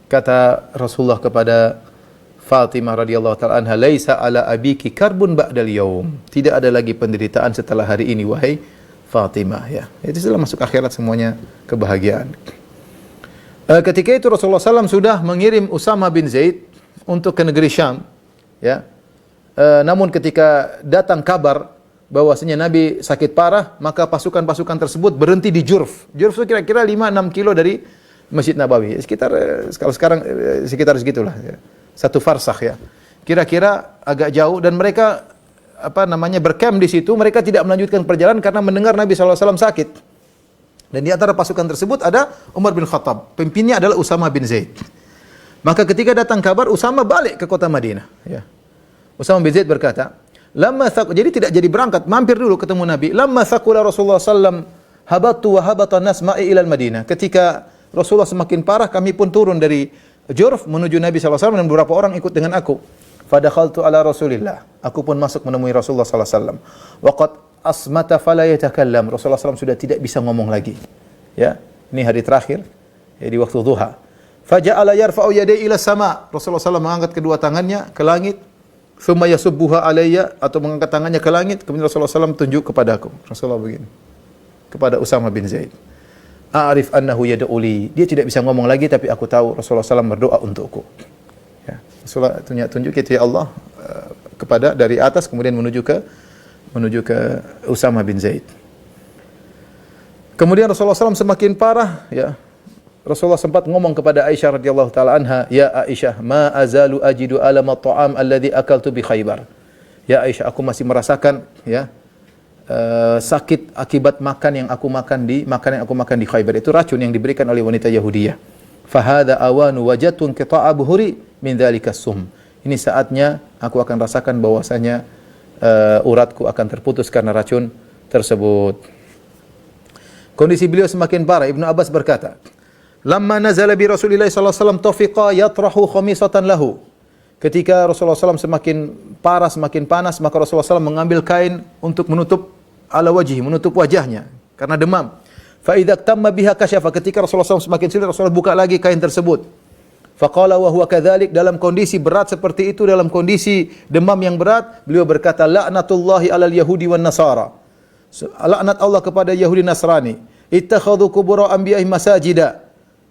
Kata Rasulullah kepada Fatimah radhiyallahu ta'ala anha, "Laisa ala abiki karbun ba'dal yaum." Tidak ada lagi penderitaan setelah hari ini wahai Fatimah, ya. Itu sudah masuk akhirat semuanya kebahagiaan. Ketika itu Rasulullah SAW sudah mengirim Usama bin Zaid untuk ke negeri Syam, ya. Namun ketika datang kabar bahwasanya Nabi sakit parah, maka pasukan-pasukan tersebut berhenti di Jurf. Jurf itu kira-kira 5-6 kilo dari Masjid Nabawi. Sekitar kalau sekarang sekitar segitulah, ya. 1 farsakh, ya. Kira-kira agak jauh, dan mereka berkamp di situ. Mereka tidak melanjutkan perjalanan karena mendengar Nabi SAW sakit. Dan di antara pasukan tersebut ada Umar bin Khattab. Pemimpinnya adalah Usama bin Zaid. Maka ketika datang kabar, Usama balik ke kota Madinah, ya. Usama bin Zaid berkata, jadi tidak jadi berangkat, mampir dulu ketemu Nabi. Lamma thaqula Rasulullah sallam habatu wa habatan nas ma'i ilal Madinah. Ketika Rasulullah semakin parah, kami pun turun dari Jurf menuju Nabi SAW dan beberapa orang ikut dengan aku. Fadakhaltu ala Rasulillah. Aku pun masuk menemui Rasulullah SAW. Waqad asmata fala yatakallam. Rasulullah SAW sudah tidak bisa ngomong lagi. Ya, ini hari terakhir, ya, di waktu duha. Faja'ala yarfa'u yadayhi ila sama. Rasulullah SAW mengangkat kedua tangannya ke langit. Thumma yasubbuha alayya, atau mengangkat tangannya ke langit. Kemudian Rasulullah SAW tunjuk kepadaku. Rasulullah begini kepada Usama bin Zaid. A'rif annahu yad'uli. Dia tidak bisa ngomong lagi, tapi aku tahu Rasulullah SAW berdoa untukku. Ya, Rasulullah tunjuk itu, ya Allah, kepada dari atas kemudian menuju ke Usama bin Zaid. Kemudian Rasulullah SAW semakin parah, ya. Rasulullah sempat ngomong kepada Aisyah radhiyallahu taala anha, "Ya Aisyah, ma azalu ajidu alama ta'am alladhi akaltu bi Khaybar." Ya Aisyah, aku masih merasakan, ya, sakit akibat makanan yang aku makan di Khaybar. Itu racun yang diberikan oleh wanita Yahudiyah. Fahada awanu wajatun qita'a buhuri min dzalika sum. ini saatnya aku akan rasakan bahwasanya uratku akan terputus karena racun tersebut. Kondisi beliau semakin parah. Ibnu Abbas berkata, "Lamma nazala bi Rasulillah sallallahu alaihi wasallam tafiqa yatrahu khamisatan lahu." Ketika Rasulullah SAW semakin parah, semakin panas, maka Rasulullah SAW mengambil kain untuk menutup ala wajhi, menutup wajahnya karena demam. Fa idza tamma biha kasyafa. Ketika Rasulullah SAW semakin sulit, Rasulullah buka lagi kain tersebut. Faqala wa huwa kadzalik, dalam kondisi berat seperti itu, dalam kondisi demam yang berat, beliau berkata, "La'natullahi 'alal yahudi wan nasara." Laknat Allah kepada Yahudi Nasrani. Ittakhadhu qubur anbiya'ihim masajida.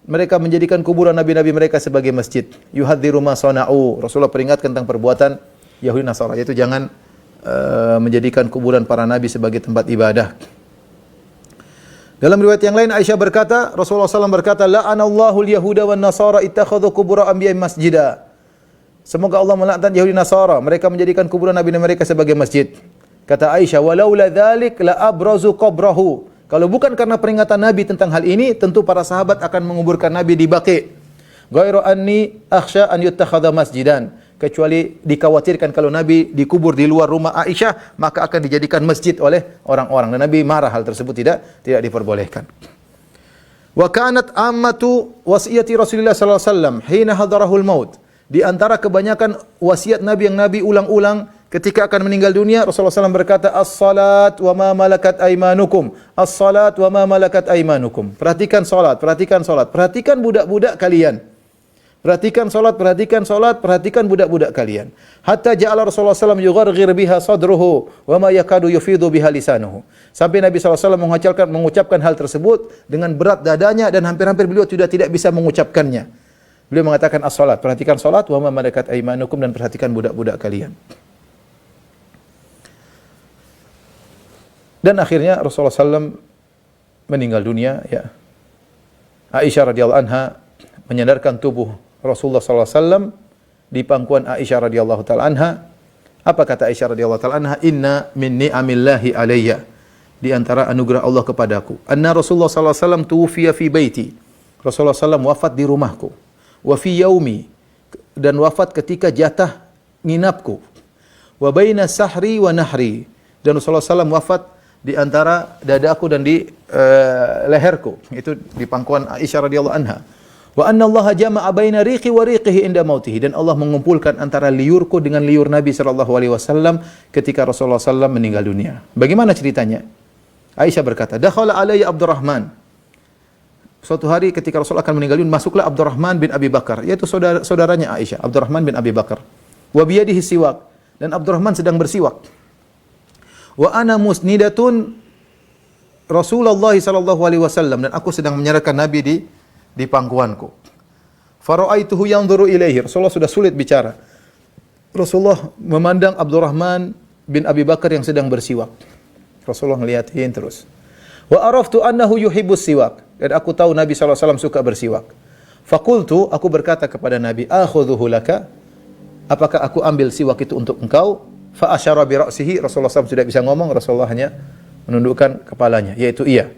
Mereka menjadikan kuburan nabi-nabi mereka sebagai masjid. Yuhadziru ma sana'u. Rasulullah peringatkan tentang perbuatan Yahudi Nasara, yaitu jangan menjadikan kuburan para nabi sebagai tempat ibadah. Dalam riwayat yang lain Aisyah berkata, Rasulullah SAW berkata, "La'anallahu al-yahuda wan nasara ittakhadhu qubur anbiya'ihim masjida." Semoga Allah melaknat Yahudi Nasara, mereka menjadikan kuburan nabi mereka sebagai masjid. Kata Aisyah, "Walaula dzalik la abrazu qabrahu." Kalau bukan karena peringatan Nabi tentang hal ini, tentu para sahabat akan menguburkan Nabi di Baqi'. Ghairu anni akhsha an yuttakhadha masjidan. Kecuali dikhawatirkan kalau Nabi dikubur di luar rumah Aisyah, maka akan dijadikan masjid oleh orang-orang. Dan Nabi marah hal tersebut, tidak diperbolehkan. Wa kanat ammatu wasiyati Rasulullah sallallahu alaihi wasallam hina hadarahul maut. Di antara kebanyakan wasiat Nabi yang Nabi ulang-ulang ketika akan meninggal dunia, Rasulullah SAW berkata, "As-salat wa ma malakat aimanukum." As-salat wa ma malakat aimanukum. Perhatikan salat, perhatikan salat. Perhatikan budak-budak kalian. Perhatikan salat, perhatikan salat, perhatikan budak-budak kalian. Hatta ja'ala Rasulullah SAW yugharghir biha sadruhu wa ma yakadu yufidu biha lisanuhu. Sampai Nabi SAW mengucapkan hal tersebut dengan berat dadanya dan hampir-hampir beliau tidak bisa mengucapkannya. Beliau mengatakan as-salat, perhatikan salat, wa ma malakat aimanukum, dan perhatikan budak-budak kalian. Dan akhirnya Rasulullah SAW meninggal dunia. Ya. Aisyah radhiyallahu anha menyandarkan tubuh Rasulullah SAW di pangkuan Aisyah radhiyallahu taala anha. Apa kata Aisyah radhiyallahu taala anha? "Inna min ni'amillahi alayya." Di antara anugerah Allah kepadaku. Anna Rasulullah SAW tuwfiya fi baiti. Rasulullah SAW wafat di rumahku. Wa fi yaumi, dan wafat ketika jatah nginapku. Wa baina sahri wa nahri, dan Rasulullah SAW wafat di antara dadaku dan di leherku, itu di pangkuan Aisyah radhiyallahu anha. Wa anna Allah jama'a baina riqi wa riqihi inda mautihi, dan Allah mengumpulkan antara liurku dengan liur Nabi sallallahu alaihi wasallam ketika Rasulullah SAW meninggal dunia. Bagaimana ceritanya? Aisyah berkata, "Dakhala alayya Abdurrahman." Suatu hari ketika Rasulullah akan meninggal dunia, masuklah Abdurrahman bin Abi Bakar, yaitu saudaranya Aisyah, Abdurrahman bin Abi Bakar. Wa biyadihi siwak, dan Abdurrahman sedang bersiwak. Wa ana musnidatun Rasulullah sallallahu alaihi wasallam, dan aku sedang menyerahkan Nabi di pangkuanku. Faraaituhu yanzuru ilaihi. Rasulullah sudah sulit bicara. Rasulullah memandang Abdurrahman bin Abi Bakar yang sedang bersiwak. Rasulullah ngeliatin terus. Wa araftu annahu yuhibbus siwak, dan aku tahu Nabi sallallahu alaihi wasallam suka bersiwak. Faqultu, aku berkata kepada Nabi, "Akhudhuhu laka?" Apakah aku ambil siwak itu untuk engkau? Fa asyara bi ra'sihi. Rasulullah SAW tidak bisa ngomong, Rasulullah hanya menundukkan kepalanya, yaitu iya.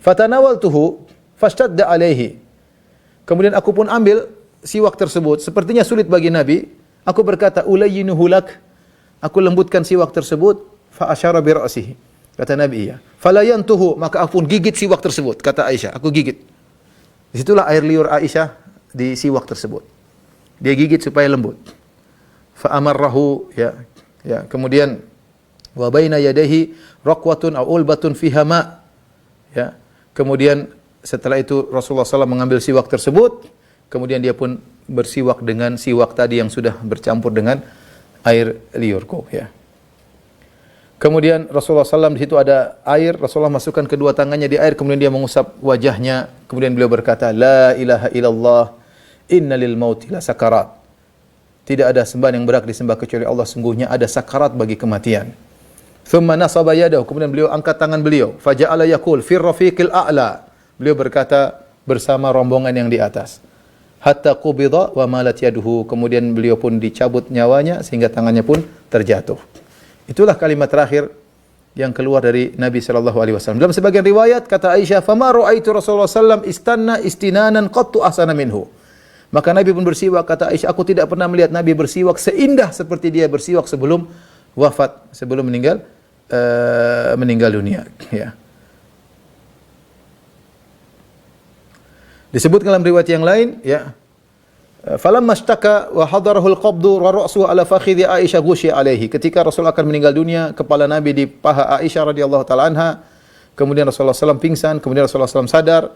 Fatanawaltuhu fashtadda alaihi. Kemudian aku pun ambil siwak tersebut, sepertinya sulit bagi Nabi. Aku berkata, "Ulayyinuhu lak." Aku lembutkan siwak tersebut. Fa asyara bi ra'sihi. Kata Nabi, iya. Falayantuhu, maka aku pun gigit siwak tersebut. Kata Aisyah, aku gigit. Disitulah air liur Aisyah di siwak tersebut. Dia gigit supaya lembut. Fa amarrahu, ya, kemudian wa baina yadayhi raqwatun aw ulbatun fiha ma. Ya. Kemudian setelah itu Rasulullah SAW mengambil siwak tersebut, kemudian dia pun bersiwak dengan siwak tadi yang sudah bercampur dengan air liurku, ya. Kemudian Rasulullah SAW di situ ada air, Rasulullah masukkan kedua tangannya di air, kemudian dia mengusap wajahnya, kemudian beliau berkata, "La ilaha illallah, inna lil mauti la sakarat." Tidak ada sembahan yang berhak disembah kecuali Allah, sungguhnya ada sakarat bagi kematian. Thumma nasaba yadahu, kemudian beliau angkat tangan beliau, faja'ala yaqul fir rafiqil a'la. Beliau berkata bersama rombongan yang di atas. Hatta qubida wa malat yaduhu, kemudian beliau pun dicabut nyawanya sehingga tangannya pun terjatuh. Itulah kalimat terakhir yang keluar dari Nabi sallallahu alaihi wasallam. Dalam sebagian riwayat kata Aisyah, "Fama ra'aitu Rasulullah sallallahu istanna istinanan qattu ahsana minhu." Maka Nabi pun bersiwak. Kata Aisyah, aku tidak pernah melihat Nabi bersiwak seindah seperti dia bersiwak sebelum wafat, sebelum meninggal dunia. Ya. Disebut dalam riwayat yang lain, ya. Falamma ishtaka wa hadarahul qabdu wa ra'suhu ala fakhidhi Aisyah ghusyi alaihi. Ketika Rasul akan meninggal dunia, kepala Nabi di paha Aisyah radhiyallahu taala anha. Kemudian Rasulullah SAW pingsan, kemudian Rasulullah SAW sadar.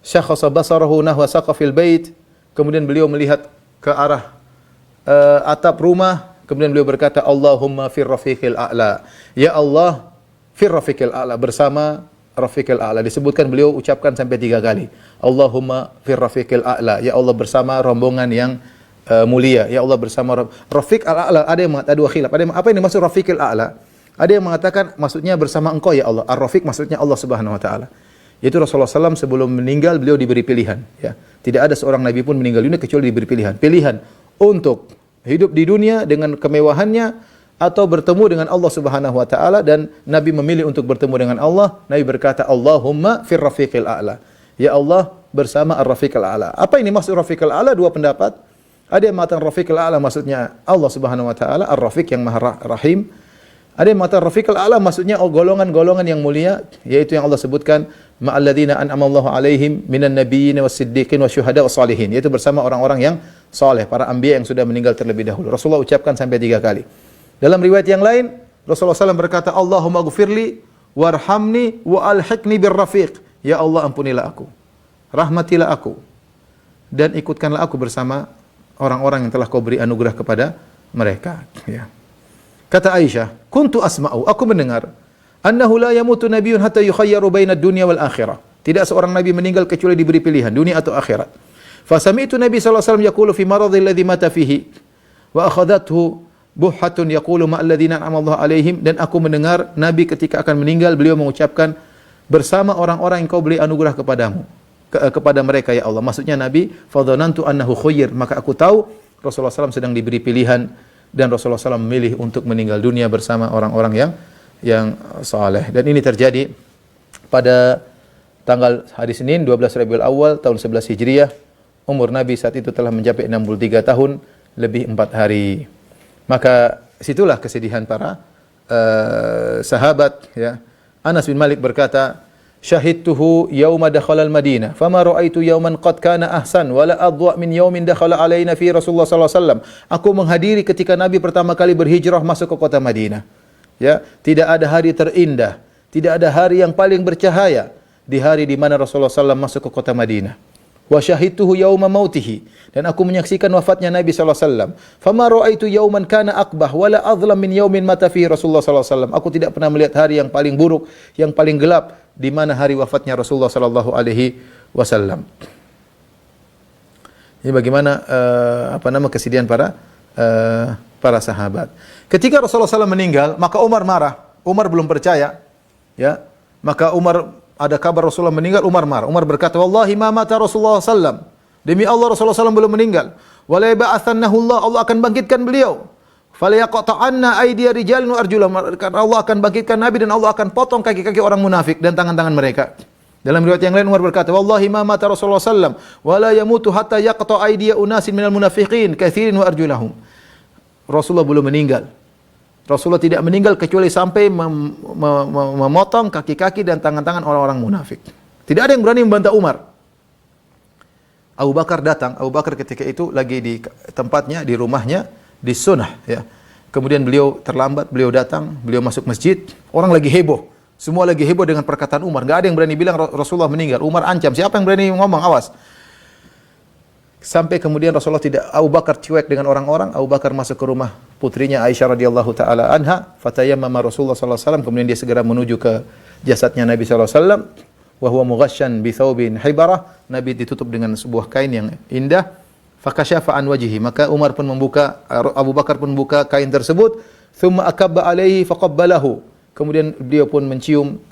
Syakhasa basarahu nahwa saqafil bait. Kemudian beliau melihat ke arah atap rumah, kemudian beliau berkata, Allahumma fir rafiqil a'la. Ya Allah, fir rafiqil a'la, bersama rafiqil a'la. Disebutkan beliau ucapkan sampai 3 kali. Allahumma fir rafiqil a'la. Ya Allah, bersama rombongan yang mulia. Ya Allah, bersama rafiq al-a'la. Ada yang mengatakan, ada 2 khilaf. Apa yang dimaksud rafiqil a'la? Ada yang mengatakan maksudnya bersama engkau ya Allah. Ar-Rafiq maksudnya Allah Subhanahu wa taala. Yaitu Rasulullah SAW sebelum meninggal beliau diberi pilihan, ya. Tidak ada seorang nabi pun meninggal dunia kecuali diberi pilihan. Pilihan untuk hidup di dunia dengan kemewahannya atau bertemu dengan Allah Subhanahu wa taala, dan Nabi memilih untuk bertemu dengan Allah. Nabi berkata, Allahumma fir rafiqil a'la. Ya Allah, bersama ar-rafiqil a'la. Apa ini maksud rafiqil a'la? 2 pendapat. Ada yang mengatakan rafiqil a'la maksudnya Allah Subhanahu wa taala, ar-rafiq yang Maha Rahim. Ada yang mengatakan rafiqil a'la maksudnya golongan-golongan yang mulia, yaitu yang Allah sebutkan ma'alladzina an'amallahu alaihim minan nabiyyin was-siddiqin wasyuhada was-salihin, yaitu bersama orang-orang yang saleh, para anbiya yang sudah meninggal terlebih dahulu. Rasulullah ucapkan sampai 3 kali. Dalam riwayat yang lain, Rasulullah SAW berkata, Allahumma ghfirli warhamni wa alhiqni birrafiq. Ya Allah, ampunilah aku, rahmatilah aku, dan ikutkanlah aku bersama orang-orang yang telah kau beri anugerah kepada mereka. Ya. Kata Aisyah, kuntu asma'u, aku mendengar, annahu la yamutu nabiyyun hatta yukhayyaru baina dunya wal akhirah. Tidak seorang nabi meninggal kecuali diberi pilihan dunia atau akhirat. Fa sami'tu Nabi sallallahu alaihi wasallam yaqulu fi maradhi alladhi mata fihi wa akhadhathu buhatun yaqulu ma alladhina an'ama Allah alaihim, dan aku mendengar Nabi ketika akan meninggal beliau mengucapkan bersama orang-orang yang kau beri anugerah kepadamu, kepada mereka ya Allah. Maksudnya Nabi, fa dhanantu annahu khayyir, maka aku tahu Rasulullah SAW sedang diberi pilihan, dan Rasulullah SAW memilih untuk meninggal dunia bersama orang-orang yang saleh. Dan ini terjadi pada tanggal hari Senin 12 Rabiul Awal tahun 11 Hijriah. Umur Nabi saat itu telah mencapai 63 tahun lebih 4 hari. Maka situlah kesedihan para sahabat, ya. Anas bin Malik berkata, syahidtuhu yauma dakhala al-Madinah fama ra'aitu yawman qad kana ahsan wala adwa min yawmin dakhala alaina fi Rasulullah sallallahu alaihi wasallam. Aku menghadiri ketika Nabi pertama kali berhijrah masuk ke kota Madinah. Ya, tidak ada hari terindah, tidak ada hari yang paling bercahaya di hari di mana Rasulullah sallallahu masuk ke kota Madinah. Wa syahidtuhu yauma mautihi, dan aku menyaksikan wafatnya Nabi sallallahu alaihi wasallam. Fama ra'aitu yawman kana aqbah wala adlam min yawmin mata fihi Rasulullah sallallahu alaihi wasallam. Aku tidak pernah melihat hari yang paling buruk, yang paling gelap di mana hari wafatnya Rasulullah sallallahu alaihi wasallam. Ini bagaimana kesedihan para sahabat. Ketika Rasulullah SAW meninggal, maka Umar marah. Umar belum percaya, ya. Maka Umar, ada kabar Rasulullah meninggal, Umar marah. Umar berkata, wallahi ma mata Rasulullah SAW. Demi Allah Rasulullah SAW belum meninggal. Wala yab'atsannahu Allah akan bangkitkan beliau. Falayaqta'anna aydiya rijalin wa arjulahum. Allah akan bangkitkan Nabi dan Allah akan potong kaki-kaki orang munafik dan tangan-tangan mereka. Dalam riwayat yang lain Umar berkata, wallahi ma mata Rasulullah sallam wala yamutu hatta yaqta aydiya unasin minal munafiqin katsirin wa arjulahum. Rasulullah belum meninggal. Rasulullah tidak meninggal kecuali sampai memotong kaki-kaki dan tangan-tangan orang-orang munafik. Tidak ada yang berani membantah Umar. Abu Bakar datang. Abu Bakar ketika itu lagi di tempatnya, di rumahnya, di Sunnah, ya. Kemudian beliau terlambat, beliau datang, beliau masuk masjid, orang lagi heboh. Semua lagi heboh dengan perkataan Umar. Enggak ada yang berani bilang Rasulullah meninggal. Umar ancam, siapa yang berani ngomong? Awas. Sampai kemudian Rasulullah tidak, Abu Bakar cuek dengan orang-orang. Abu Bakar masuk ke rumah putrinya Aisyah radhiyallahu taala anha, fatayammama Rasulullah sallallahu alaihi wasallam, kemudian dia segera menuju ke jasadnya Nabi sallallahu alaihi wasallam, wa huwa mughashshan bi thawbin hibarah. Nabi ditutup dengan sebuah kain yang indah. Fakasyafa an wajhihi, maka Umar pun membuka, Abu Bakar pun membuka kain tersebut. Thumma akabba alaihi faqabbalahu, kemudian beliau pun mencium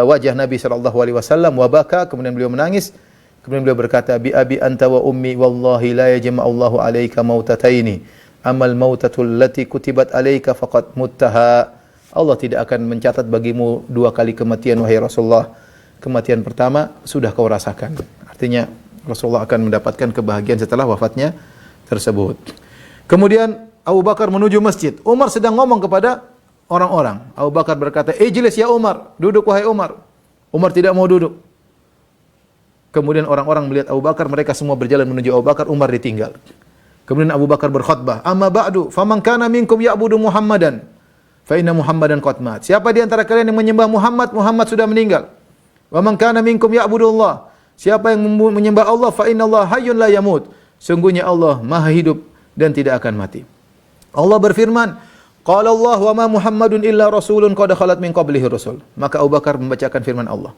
wajah Nabi sallallahu alaihi wasallam, wa baka, kemudian beliau menangis. Kemudian beliau berkata, bi abi anta wa ummi wallahi la yajma'u Allahu alayka mautataini amal mautatul lati kutibat alayka faqad muttaha. Allah tidak akan mencatat bagimu 2 kali kematian wahai Rasulullah. Kematian pertama sudah kau rasakan. Artinya Rasulullah akan mendapatkan kebahagiaan setelah wafatnya tersebut. Kemudian Abu Bakar menuju masjid. Umar sedang ngomong kepada orang-orang. Abu Bakar berkata, "Ijlis ya Umar, duduk wahai Umar." Umar tidak mau duduk. Kemudian orang-orang melihat Abu Bakar, mereka semua berjalan menuju Abu Bakar, Umar ditinggal. Kemudian Abu Bakar berkhutbah, "Amma ba'du, faman kana minkum ya'budu Muhammadan, fa inna Muhammadan qad mat." Siapa di antara kalian yang menyembah Muhammad, Muhammad sudah meninggal. Wa man kana minkum ya'budu Allah. Siapa yang menyembah Allah, fa inna Allah hayyun la yamut. Sungguhnya Allah Maha hidup dan tidak akan mati. Allah berfirman, qala Allah wa ma Muhammadun illa rasulun qad khalat min qablihi rusul. Maka Abu Bakar membacakan firman Allah.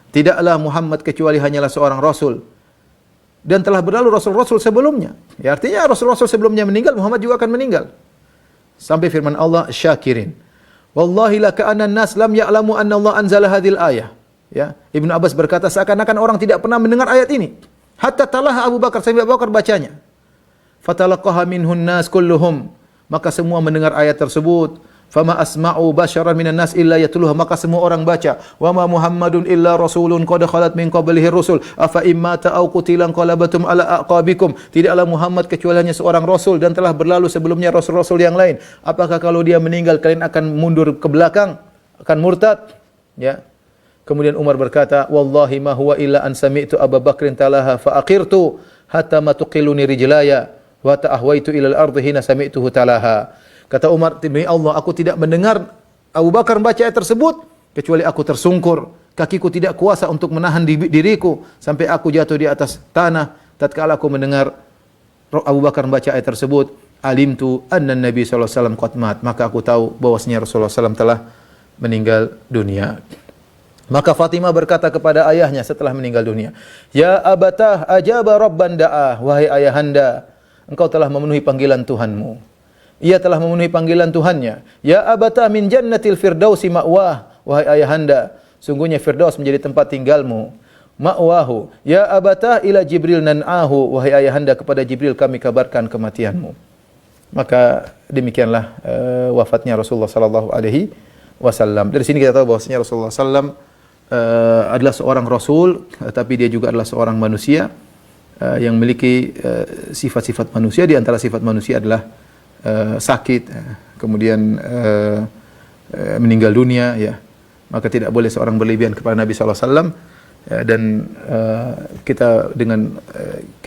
Tidaklah Muhammad kecuali hanyalah seorang rasul dan telah berlalu rasul-rasul sebelumnya. Ya, artinya rasul-rasul sebelumnya meninggal, Muhammad juga akan meninggal. Sampai firman Allah, syakirin. Wallahi la ka'anna an-nas lam ya'lamu anna Allah anzala hadhil ayah. Ya, Ibnu Abbas berkata seakan-akan orang tidak pernah mendengar ayat ini. Hatta talaha Abu Bakar, sampai Abu Bakar bacanya. Fatalaqaha minhun nas kulluhum. Maka semua mendengar ayat tersebut. Fama asma'u basyaran minan nas illa yatluha. Maka semua orang baca. Wa ma Muhammadun illa rasulun qad khalat min qablihi rusul. Afa imma ta'au qutilan qalabatum ala aqabikum. Tidaklah Muhammad kecuali hanya seorang rasul dan telah berlalu sebelumnya rasul-rasul yang lain. Apakah kalau dia meninggal kalian akan mundur ke belakang? Akan murtad? Ya. Kemudian Umar berkata, "Wallahi ma huwa illa an sami'tu Abu Bakrin talaha fa aqirtu hatta ma tuqilluni rijlaya. Wa ta'ahwaitu ilal ardi hina sami'tuhu talaha." Kata Umar, demi Allah, aku tidak mendengar Abu Bakar membaca ayat tersebut kecuali aku tersungkur, kakiku tidak kuasa untuk menahan diriku sampai aku jatuh di atas tanah tatkala aku mendengar Abu Bakar membaca ayat tersebut. Alimtu anna Nabi sallallahu alaihi wasallam qad mat, maka aku tahu bahwasanya Rasulullah SAW telah meninggal dunia. Maka Fatimah berkata kepada ayahnya setelah meninggal dunia, "Ya abatah ajaba rabban da'ah." Wahai ayahanda, engkau telah memenuhi panggilan Tuhanmu. Ia telah memenuhi panggilan Tuhannya. Ya abata min jannatil firdausi ma'wah. Wahai ayahanda, sungguhnya Firdaus menjadi tempat tinggalmu. Ma'wahu. Ya abata ila Jibril nan'ahu. Wahai ayahanda, kepada Jibril kami kabarkan kematianmu. Maka demikianlah wafatnya Rasulullah sallallahu alaihi wasallam. Dari sini kita tahu bahwasanya Rasulullah sallam adalah seorang rasul, tapi dia juga adalah seorang manusia yang memiliki sifat-sifat manusia. Di antara sifat manusia adalah sakit, kemudian meninggal dunia, ya. Maka tidak boleh seorang berlebihan kepada Nabi sallallahu alaihi wasallam, dan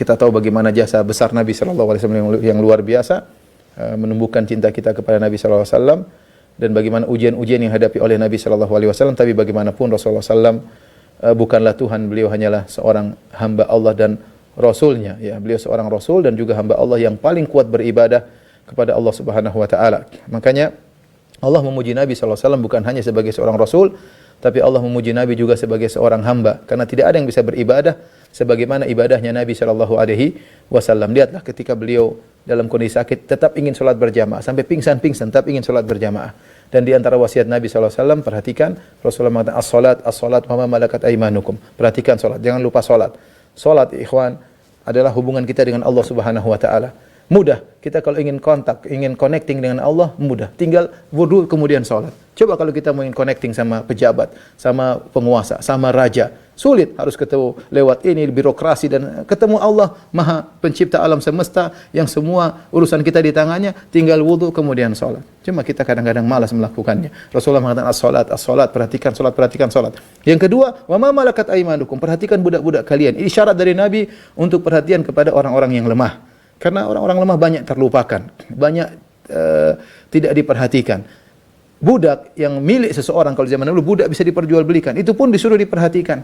kita tahu bagaimana jasa besar Nabi sallallahu alaihi wasallam yang luar biasa menumbuhkan cinta kita kepada Nabi sallallahu alaihi wasallam, dan bagaimana ujian-ujian yang dihadapi oleh Nabi sallallahu alaihi wasallam. Tapi bagaimanapun Rasulullah sallam bukanlah Tuhan, beliau hanyalah seorang hamba Allah dan Rasulnya, ya. Beliau seorang Rasul dan juga hamba Allah yang paling kuat beribadah kepada Allah Subhanahu wa taala. Makanya Allah memuji Nabi sallallahu alaihi wasallam bukan hanya sebagai seorang rasul, tapi Allah memuji Nabi juga sebagai seorang hamba, karena tidak ada yang bisa beribadah sebagaimana ibadahnya Nabi sallallahu alaihi wasallam. Lihatlah ketika beliau dalam kondisi sakit tetap ingin salat berjamaah, sampai pingsan-pingsan tetap ingin salat berjamaah. Dan di antara wasiat Nabi sallallahu alaihi wasallam, perhatikan, Rasulullah mengatakan as-salat wa ma malakat aymanukum. Perhatikan salat, jangan lupa salat. Salat, ikhwan, adalah hubungan kita dengan Allah Subhanahu wa taala. Mudah, kita kalau ingin kontak, ingin connecting dengan Allah, mudah. Tinggal wudu kemudian salat. Coba kalau kita mau ingin connecting sama pejabat, sama penguasa, sama raja, sulit, harus ketemu lewat ini birokrasi, dan ketemu Allah Maha Pencipta alam semesta yang semua urusan kita di tangannya, tinggal wudu kemudian salat. Cuma kita kadang-kadang malas melakukannya. Rasulullah mengatakan as-salat, perhatikan salat. Yang kedua, wa ma malakat aymanukum, perhatikan budak-budak kalian. Ini syarat dari Nabi untuk perhatian kepada orang-orang yang lemah. Karena orang-orang lemah banyak terlupakan, banyak tidak diperhatikan. Budak yang milik seseorang, kalau zaman dulu budak bisa diperjualbelikan, itu pun disuruh diperhatikan.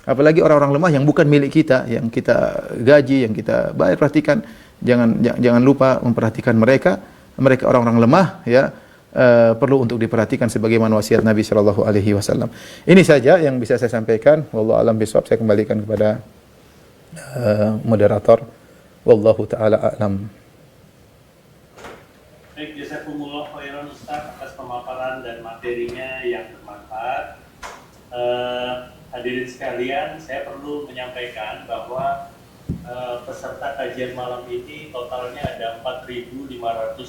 Apalagi orang-orang lemah yang bukan milik kita, yang kita gaji, yang kita bayar, perhatikan. Jangan lupa memperhatikan mereka. Mereka orang-orang lemah, ya, perlu untuk diperhatikan sebagaimana wasiat Nabi sallallahu alaihi wasallam. Ini saja yang bisa saya sampaikan. Wallahu a'lam bishawab. Saya kembalikan kepada moderator. Wallahu ta'ala a'lam. Baik, jazakumullah khairan Ustaz atas pemaparan dan materinya yang bermanfaat. Hadirin sekalian, saya perlu menyampaikan bahwa peserta kajian malam ini totalnya ada 4.536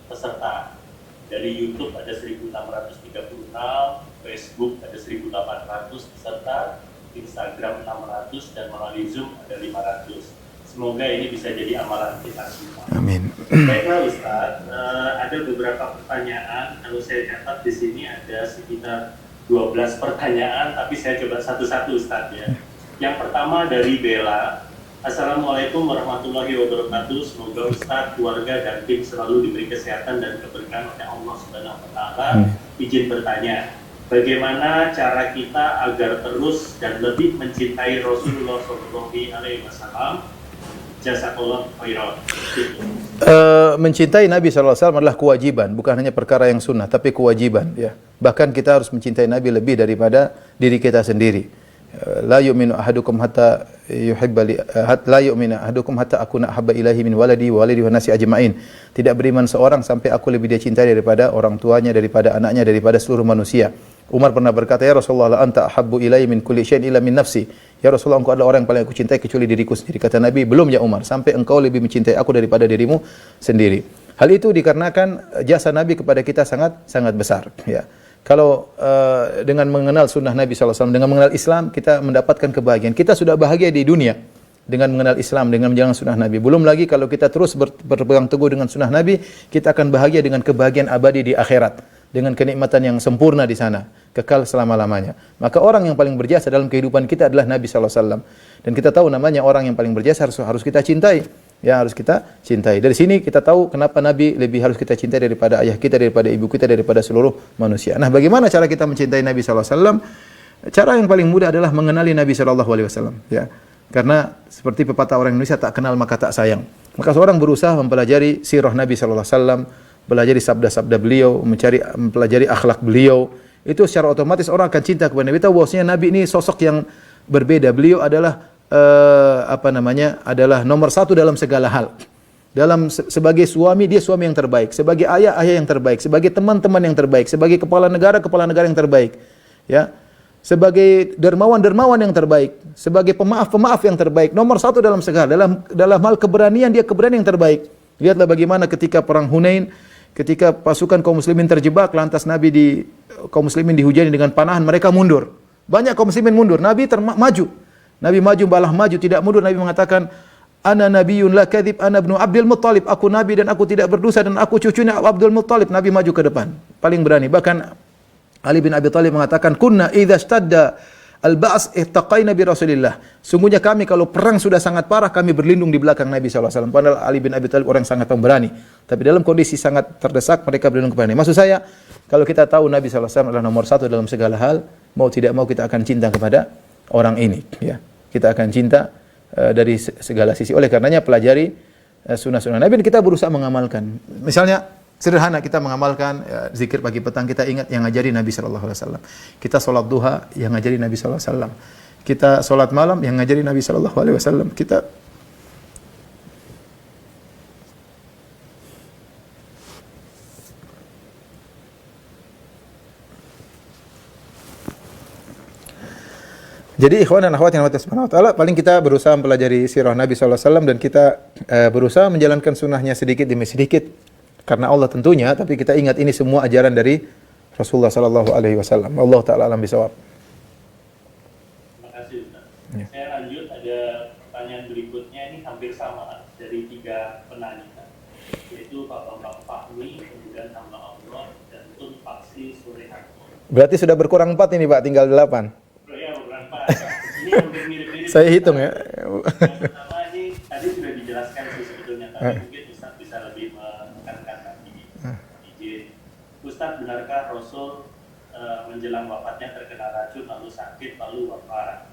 peserta. Dari YouTube ada 1.636, Facebook ada 1.800 peserta, Instagram 600 dan melalui Zoom ada 500. Semoga ini bisa jadi amalan kita semua. Amin. Baiklah Ustaz, ada beberapa pertanyaan. Kalau saya catat di sini ada sekitar 12 pertanyaan, tapi saya coba satu-satu Ustaz ya. Yang pertama dari Bella. Assalamualaikum warahmatullahi wabarakatuh. Semoga Ustaz, keluarga dan tim selalu diberi kesehatan dan keberkahan oleh Allah Subhanahu wa taala. Izin bertanya, bagaimana cara kita agar terus dan lebih mencintai Rasulullah SAW? Jazakallah khairan. Mencintai Nabi SAW adalah kewajiban, bukan hanya perkara yang sunnah, tapi kewajiban. Ya. Bahkan kita harus mencintai Nabi lebih daripada diri kita sendiri. La yu'minu ahadukum hatta akuna ahabba ilahi min waladi wa walidi wa nasi ajma'in. Tidak beriman seorang sampai aku lebih dia cintai daripada orang tuanya, daripada anaknya, daripada seluruh manusia. Umar pernah berkata, ya Rasulullah, la anta ahabbu ilahi min kulli syai'in illa min nafsi. Ya Rasulullah, engkau adalah orang yang paling aku cintai kecuali diriku sendiri. Kata Nabi, belum ya Umar, sampai engkau lebih mencintai aku daripada dirimu sendiri. Hal itu dikarenakan jasa Nabi kepada kita sangat besar, ya. Kalau dengan mengenal sunnah Nabi SAW, dengan mengenal Islam, kita mendapatkan kebahagiaan. Kita sudah bahagia di dunia dengan mengenal Islam, dengan menjalankan sunnah Nabi. Belum lagi kalau kita terus berpegang teguh dengan sunnah Nabi, kita akan bahagia dengan kebahagiaan abadi di akhirat, dengan kenikmatan yang sempurna di sana, kekal selama-lamanya. Maka orang yang paling berjasa dalam kehidupan kita adalah Nabi SAW. Dan kita tahu namanya orang yang paling berjasa harus kita cintai. Ya, harus kita cintai. Dari sini kita tahu kenapa Nabi lebih harus kita cintai daripada ayah kita, daripada ibu kita, daripada seluruh manusia. Nah, bagaimana cara kita mencintai Nabi SAW? Cara yang paling mudah adalah mengenali Nabi SAW. Ya, karena seperti pepatah orang Indonesia, tak kenal maka tak sayang. Maka seorang berusaha mempelajari sirah Nabi SAW, pelajari sabda-sabda beliau, mempelajari akhlak beliau. Itu secara otomatis orang akan cinta kepada Nabi. Tahu bahwasanya Nabi ini sosok yang berbeda. Beliau adalah adalah nomor satu dalam segala hal. Sebagai suami, dia suami yang terbaik. Sebagai ayah, ayah yang terbaik. Sebagai teman-teman yang terbaik. Sebagai kepala negara yang terbaik. Ya. Sebagai dermawan yang terbaik. Sebagai pemaaf yang terbaik. Nomor satu dalam segala. Dalam hal keberanian, dia keberanian yang terbaik. Lihatlah bagaimana ketika perang Hunain, ketika pasukan kaum muslimin terjebak, lantas kaum muslimin dihujani dengan panahan, mereka mundur. Banyak kaum muslimin mundur, Nabi maju. Nabi maju, balah maju, tidak mundur. Nabi mengatakan, ana nabiyyun la kadzib, ana ibnu Abdul Muttalib. Aku nabi dan aku tidak berdosa dan aku cucunya Abdul Muttalib. Nabi maju ke depan, paling berani. Bahkan Ali bin Abi Thalib mengatakan, kunna idza ishtadda al-ba's ittaqaina bi Rasulillah. Sungguhnya kami kalau perang sudah sangat parah, kami berlindung di belakang Nabi SAW. Padahal Ali bin Abi Thalib orang sangat pemberani. Tapi dalam kondisi sangat terdesak, mereka berlindung kepada Nabi. Maksud saya, kalau kita tahu Nabi SAW adalah nomor satu dalam segala hal, mau tidak mau kita akan cinta kepada orang ini. Ya. Kita akan cinta dari segala sisi. Oleh karenanya pelajari sunnah-sunnah Nabi dan kita berusaha mengamalkan. Misalnya sederhana kita mengamalkan zikir pagi petang, kita ingat yang ngajari Nabi SAW. Kita sholat duha yang ngajari Nabi SAW. Kita sholat malam yang ngajari Nabi SAW. Jadi ikhwan dan akhwat yang dirahmati Subhanahu wa taala, paling kita berusaha mempelajari sirah Nabi SAW dan kita berusaha menjalankan sunnahnya sedikit demi sedikit karena Allah tentunya, tapi kita ingat ini semua ajaran dari Rasulullah sallallahu alaihi wasallam. Allah taala alam bisawab. Terima kasih Ustaz. Ya. Saya lanjut, ada pertanyaan berikutnya, ini hampir sama dari 3 penanya, yaitu Pak Bambang Fahmi, kemudian Hamba Allah, dan Tun Paksi Sureharto. Berarti sudah berkurang 4 ini Pak, tinggal 8. Ini hampir mirip-mirip. Saya hitung ya. Yang pertama ini tadi sudah dijelaskan sih sebetulnya, tapi mungkin Ustaz bisa lebih menekankan lagi. Izin. Ustaz, benarkah Rasul menjelang wafatnya terkena racun lalu sakit lalu wafat?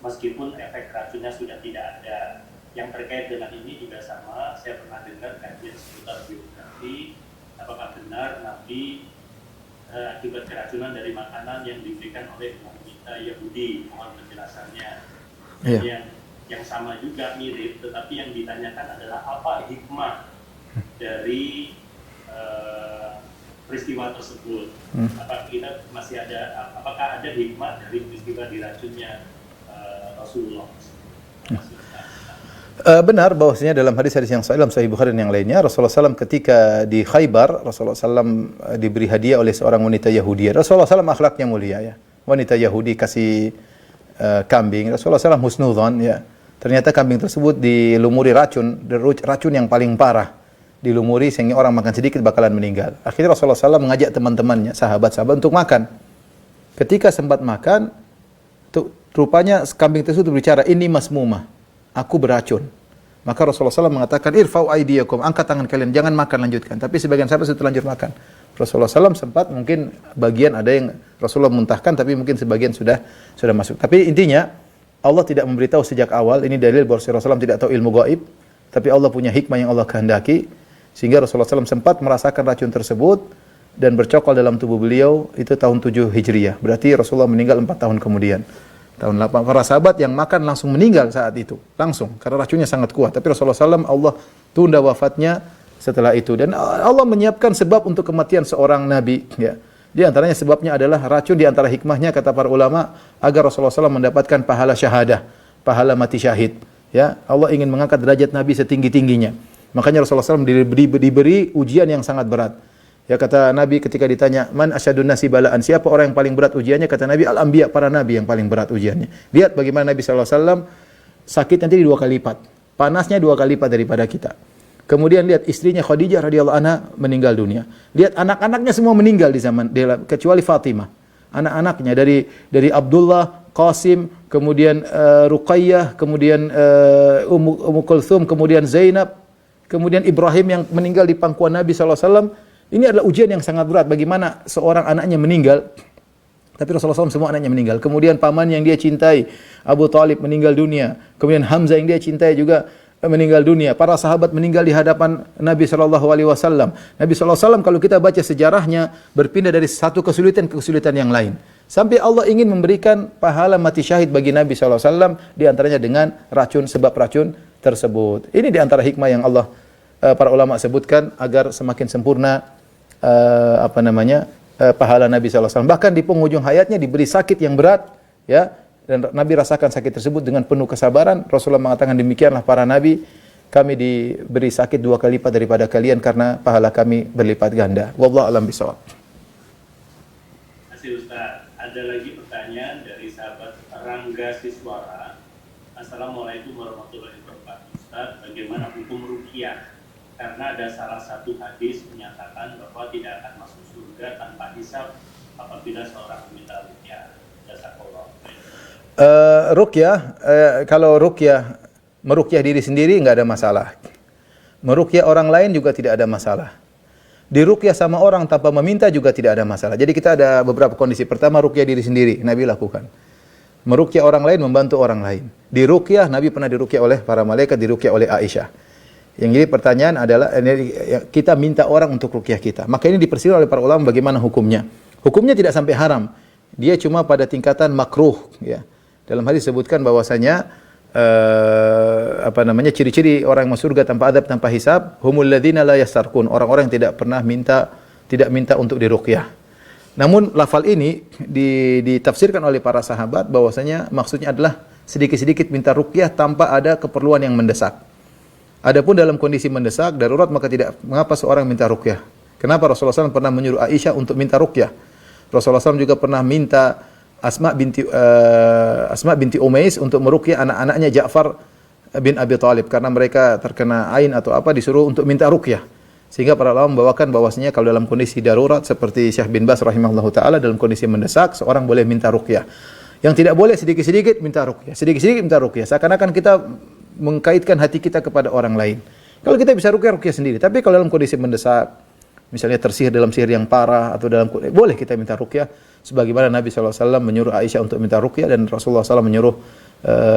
Meskipun efek racunnya sudah tidak ada. Yang terkait dengan ini juga sama, saya pernah dengar kajian seputar biografi. Apakah benar Nabi akibat keracunan dari makanan yang diberikan oleh Yahudi? Mohon penjelasannya. Iya. Yang sama juga mirip, tetapi yang ditanyakan adalah apa hikmah dari peristiwa tersebut. Apakah ada hikmah dari peristiwa diracunnya Rasulullah? Benar bahwasanya dalam hadis-hadis yang sahih dalam Sahih Bukhari dan yang lainnya, Rasulullah SAW ketika di Khaybar, Rasulullah SAW diberi hadiah oleh seorang wanita Yahudi. Rasulullah SAW akhlaknya mulia ya. Wanita Yahudi kasih kambing. Rasulullah SAW husnudzon, ya. Ternyata kambing tersebut dilumuri racun yang paling parah. Dilumuri sehingga orang makan sedikit bakalan meninggal. Akhirnya Rasulullah SAW mengajak teman-temannya, sahabat-sahabat untuk makan. Ketika sempat makan, rupanya kambing tersebut berbicara, ini masmumah, aku beracun. Maka Rasulullah SAW mengatakan, irfa'u aidiyakum, angkat tangan kalian, jangan makan, lanjutkan. Tapi sebagian sahabat sudah lanjut makan. Rasulullah SAW sempat mungkin bagian ada yang Rasulullah muntahkan, tapi mungkin sebagian sudah masuk. Tapi intinya Allah tidak memberitahu sejak awal. Ini dalil bahwa Rasulullah SAW tidak tahu ilmu gaib, tapi Allah punya hikmah yang Allah kehendaki, sehingga Rasulullah SAW sempat merasakan racun tersebut dan bercokol dalam tubuh beliau. Itu tahun 7 Hijriah. Berarti Rasulullah meninggal 4 tahun kemudian. Tahun 8. Para sahabat yang makan langsung meninggal saat itu, langsung, karena racunnya sangat kuat. Tapi Rasulullah SAW Allah tunda wafatnya setelah itu, dan Allah menyiapkan sebab untuk kematian seorang nabi, ya. Di antaranya sebabnya adalah racun. Di antara hikmahnya kata para ulama agar Rasulullah SAW mendapatkan pahala syahadah, pahala mati syahid, ya. Allah ingin mengangkat derajat nabi setinggi-tingginya. Makanya Rasulullah SAW diberi ujian yang sangat berat. Ya, kata Nabi ketika ditanya, man asyadun nasi balaan, siapa orang yang paling berat ujiannya? Kata Nabi, al-anbiya, para nabi yang paling berat ujiannya. Lihat bagaimana Nabi SAW sakitnya jadi 2 kali lipat, panasnya 2 kali lipat daripada kita. Kemudian lihat istrinya Khadijah radhiyallahu anha meninggal dunia. Lihat anak-anaknya semua meninggal di zaman kecuali Fatimah. Anak-anaknya dari Abdullah, Qasim, kemudian Ruqayyah, kemudian Ummu Kulthum, kemudian Zainab, kemudian Ibrahim yang meninggal di pangkuan Nabi SAW. Ini adalah ujian yang sangat berat. Bagaimana seorang anaknya meninggal, tapi Rasulullah SAW semua anaknya meninggal. Kemudian paman yang dia cintai, Abu Talib, meninggal dunia. Kemudian Hamzah yang dia cintai juga meninggal dunia. Para sahabat meninggal di hadapan Nabi SAW. Nabi SAW kalau kita baca sejarahnya berpindah dari satu kesulitan ke kesulitan yang lain. Sampai Allah ingin memberikan pahala mati syahid bagi Nabi SAW, di antaranya dengan racun, sebab racun tersebut. Ini di antara hikmah yang Allah, para ulama sebutkan agar semakin sempurna pahala Nabi SAW. Bahkan di penghujung hayatnya diberi sakit yang berat, ya, dan Nabi rasakan sakit tersebut dengan penuh kesabaran. Rasulullah mengatakan, demikianlah para nabi, kami diberi sakit 2 kali lipat daripada kalian karena pahala kami berlipat ganda. Wallahu a'lam bishawab. Terima kasih Ustaz. Ada lagi pertanyaan dari sahabat Rangga Siswara. Assalamualaikum warahmatullahi wabarakatuh. Ustaz, bagaimana hukum ruqyah? Karena ada salah satu hadis menyatakan bahwa tidak akan masuk surga tanpa hisab apabila seorang meminta ruqyah. Jazakallah. Kalau ruqyah meruqyah diri sendiri enggak ada masalah. Meruqyah orang lain juga tidak ada masalah. Diruqyah sama orang tanpa meminta juga tidak ada masalah. Jadi kita ada beberapa kondisi. Pertama, ruqyah diri sendiri Nabi lakukan. Meruqyah orang lain, membantu orang lain. Diruqyah, Nabi pernah diruqyah oleh para malaikat, diruqyah oleh Aisyah. Yang jadi pertanyaan adalah kita minta orang untuk ruqyah kita. Maka ini dipersilakan oleh para ulama bagaimana hukumnya. Hukumnya tidak sampai haram. Dia cuma pada tingkatan makruh, ya. Dalam hadis disebutkan bahwasanya ciri-ciri orang yang masuk surga tanpa adab, tanpa hisab, humul ladzina la yastarqun, orang-orang yang tidak minta untuk diruqyah. Namun lafal ini ditafsirkan oleh para sahabat bahwasanya maksudnya adalah sedikit-sedikit minta ruqyah tanpa ada keperluan yang mendesak. Adapun dalam kondisi mendesak, darurat, maka tidak mengapa seorang minta ruqyah. Kenapa Rasulullah SAW pernah menyuruh Aisyah untuk minta ruqyah? Rasulullah SAW juga pernah minta Asma binti Umais untuk meruqyah anak-anaknya Ja'far bin Abi Talib karena mereka terkena ain atau apa, disuruh untuk minta ruqyah. Sehingga para ulama membawakan bahwasanya kalau dalam kondisi darurat seperti Syekh bin Baz rahimahullahu taala, dalam kondisi mendesak seorang boleh minta ruqyah. Yang tidak boleh sedikit-sedikit minta ruqyah. Sedikit-sedikit minta ruqyah. Seakan-akan kita mengkaitkan hati kita kepada orang lain. Kalau kita bisa ruqyah sendiri, tapi kalau dalam kondisi mendesak, misalnya tersihir dalam sihir yang parah atau boleh kita minta ruqyah, sebagaimana Nabi SAW menyuruh Aisyah untuk minta ruqyah dan Rasulullah SAW menyuruh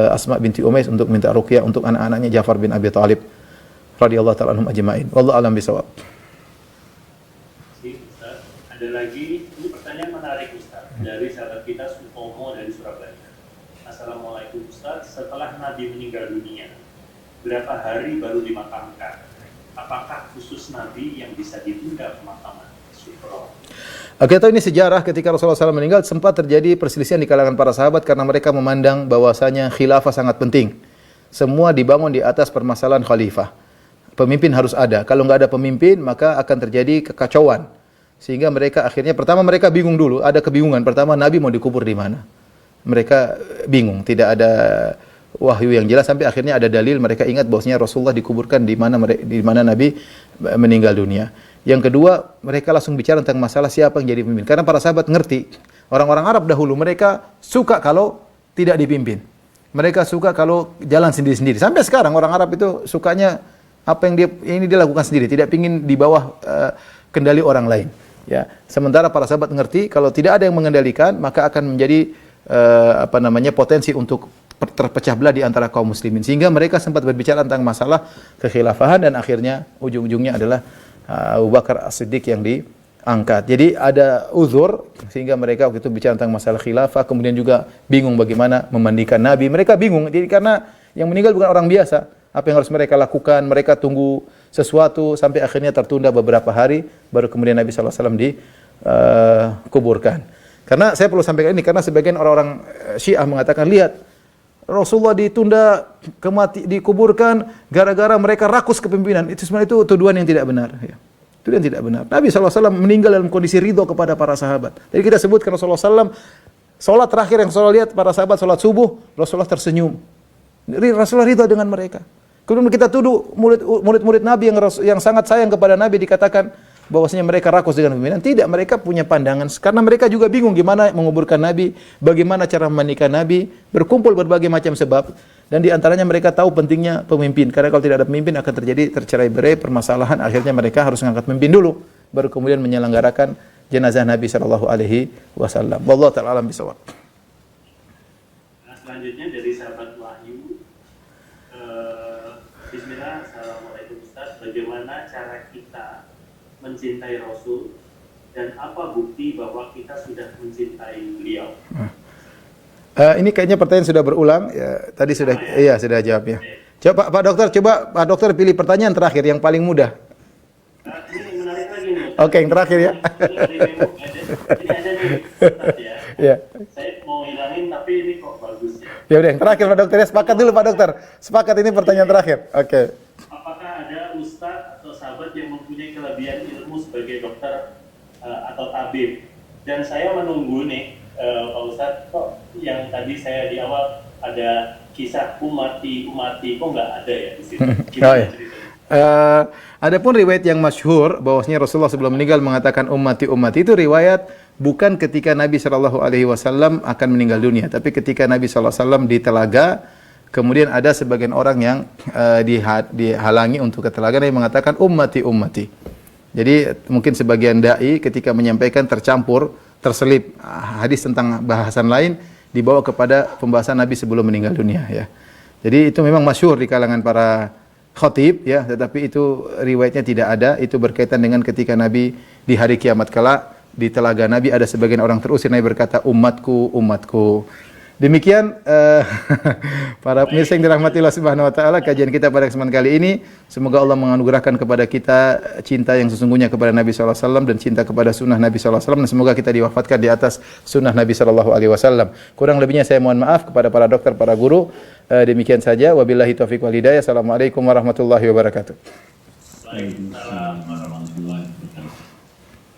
Asma binti Umais untuk minta ruqyah untuk anak-anaknya Ja'far bin Abi Talib radhiyallahu ta'ala anhum ajma'in. Wallahu a'lam bishawab. Ustaz, ada lagi, ini pertanyaan menarik Ustaz, dari sahabat kita Supomo dari Surabaya. Assalamualaikum Ustaz, setelah Nabi meninggal dunia, berapa hari baru dimakamkan? Apakah khusus Nabi yang bisa ditunda pemakaman? Syukron. Oke, tahu ini sejarah ketika Rasulullah SAW meninggal sempat terjadi perselisihan di kalangan para sahabat karena mereka memandang bahwasanya khilafah sangat penting. Semua dibangun di atas permasalahan khalifah. Pemimpin harus ada. Kalau nggak ada pemimpin, maka akan terjadi kekacauan. Sehingga mereka akhirnya, pertama mereka bingung dulu, ada kebingungan. Pertama, Nabi mau dikubur di mana? mereka bingung, tidak ada wahyu yang jelas sampai akhirnya ada dalil mereka ingat bahwasanya Rasulullah dikuburkan di mana Nabi meninggal dunia. Yang kedua, mereka langsung bicara tentang masalah siapa yang jadi pemimpin. Karena para sahabat ngerti, orang-orang Arab dahulu mereka suka kalau tidak dipimpin. Mereka suka kalau jalan sendiri-sendiri. Sampai sekarang orang Arab itu sukanya apa yang dia lakukan sendiri, tidak ingin di bawah kendali orang lain. Ya, sementara para sahabat ngerti kalau tidak ada yang mengendalikan, maka akan menjadi potensi untuk terpecah belah di antara kaum muslimin. Sehingga mereka sempat berbicara tentang masalah kekhilafahan dan akhirnya ujung-ujungnya adalah Abu Bakar As-Siddiq yang diangkat. Jadi ada uzur sehingga mereka waktu itu bicara tentang masalah khilafah, kemudian juga bingung bagaimana memandikan Nabi. Mereka bingung jadi karena yang meninggal bukan orang biasa. Apa yang harus mereka lakukan? Mereka tunggu sesuatu sampai akhirnya tertunda beberapa hari baru kemudian Nabi sallallahu alaihi wasallam dikuburkan. Karena saya perlu sampaikan ini karena sebagian orang-orang Syiah mengatakan lihat Rasulullah dikuburkan gara-gara mereka rakus kepemimpinan. Itu sebenarnya itu tuduhan yang tidak benar. Ya. Itu yang tidak benar. Nabi SAW meninggal dalam kondisi ridho kepada para sahabat. Jadi kita sebutkan Rasulullah SAW, sholat terakhir yang Rasulullah lihat para sahabat sholat subuh, Rasulullah tersenyum. Rasulullah ridho dengan mereka. Kemudian kita tuduh murid-murid Nabi yang sangat sayang kepada Nabi dikatakan bahwasanya mereka rakus dengan pimpinan. Tidak, mereka punya pandangan karena mereka juga bingung gimana menguburkan Nabi, bagaimana cara memandikan Nabi, berkumpul berbagai macam sebab dan di antaranya mereka tahu pentingnya pemimpin karena kalau tidak ada pemimpin akan terjadi tercerai-berai permasalahan, akhirnya mereka harus mengangkat pemimpin dulu baru kemudian menyelenggarakan jenazah Nabi sallallahu alaihi wasallam. Wallahu ta'ala alam bisawab. Nah, selanjutnya dari sahabat Wahyu. Bismillah, Assalamualaikum Ustaz. Bagaimana cara kita mencintai Rasul dan apa bukti bahwa kita sudah mencintai beliau? Ini kayaknya pertanyaan sudah berulang. Ya, tadi sudah, iya sudah jawab ya. Coba Pak Dokter pilih pertanyaan terakhir yang paling mudah. Ini menarik lagi nih. Oke, yang terakhir ya. Ini ada nih, Ustaz ya. Ya. Saya mau hilangin tapi ini kok bagus ya. Ya udah, yang terakhir Pak Dokter ya. Sepakat dulu Pak Dokter. Sepakat ini pertanyaan terakhir. Oke. Apakah ada ustadz atau sahabat yang mempunyai kelebihan ilmu sebagai dokter atau tabib? Dan saya menunggu nih, Pak Ustadz, kok yang tadi saya di awal ada kisah umati, kok nggak ada ya di sini? Oh, ya. Adapun riwayat yang masyhur bahwasanya Rasulullah sebelum meninggal mengatakan ummati itu riwayat bukan ketika Nabi sallallahu alaihi wasallam akan meninggal dunia, tapi ketika Nabi sallallahu alaihi wasallam di telaga, kemudian ada sebagian orang yang dihalangi untuk ke telaga dan mengatakan ummati. Jadi mungkin sebagian dai ketika menyampaikan terselip hadis tentang bahasan lain dibawa kepada pembahasan Nabi sebelum meninggal dunia ya. Jadi itu memang masyhur di kalangan para khatib ya, tetapi itu riwayatnya tidak ada. Itu berkaitan dengan ketika Nabi di hari kiamat kelak di telaga Nabi ada sebagian orang terusir, Nabi berkata umatku. Demikian para pemirsa yang dirahmati Allah Subhanahu wa taala, kajian kita pada kesempatan kali ini. Semoga Allah menganugerahkan kepada kita cinta yang sesungguhnya kepada Nabi sallallahu alaihi wasallam dan cinta kepada sunnah Nabi sallallahu alaihi wasallam, dan semoga kita diwafatkan di atas sunnah Nabi sallallahu alaihi wasallam. Kurang lebihnya saya mohon maaf kepada para dokter, para guru. Demikian saja, wabillahi taufiq wal hidayah. Assalamualaikum warahmatullahi wabarakatuh. Waalaikumsalam warahmatullahi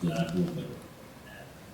wabarakatuh.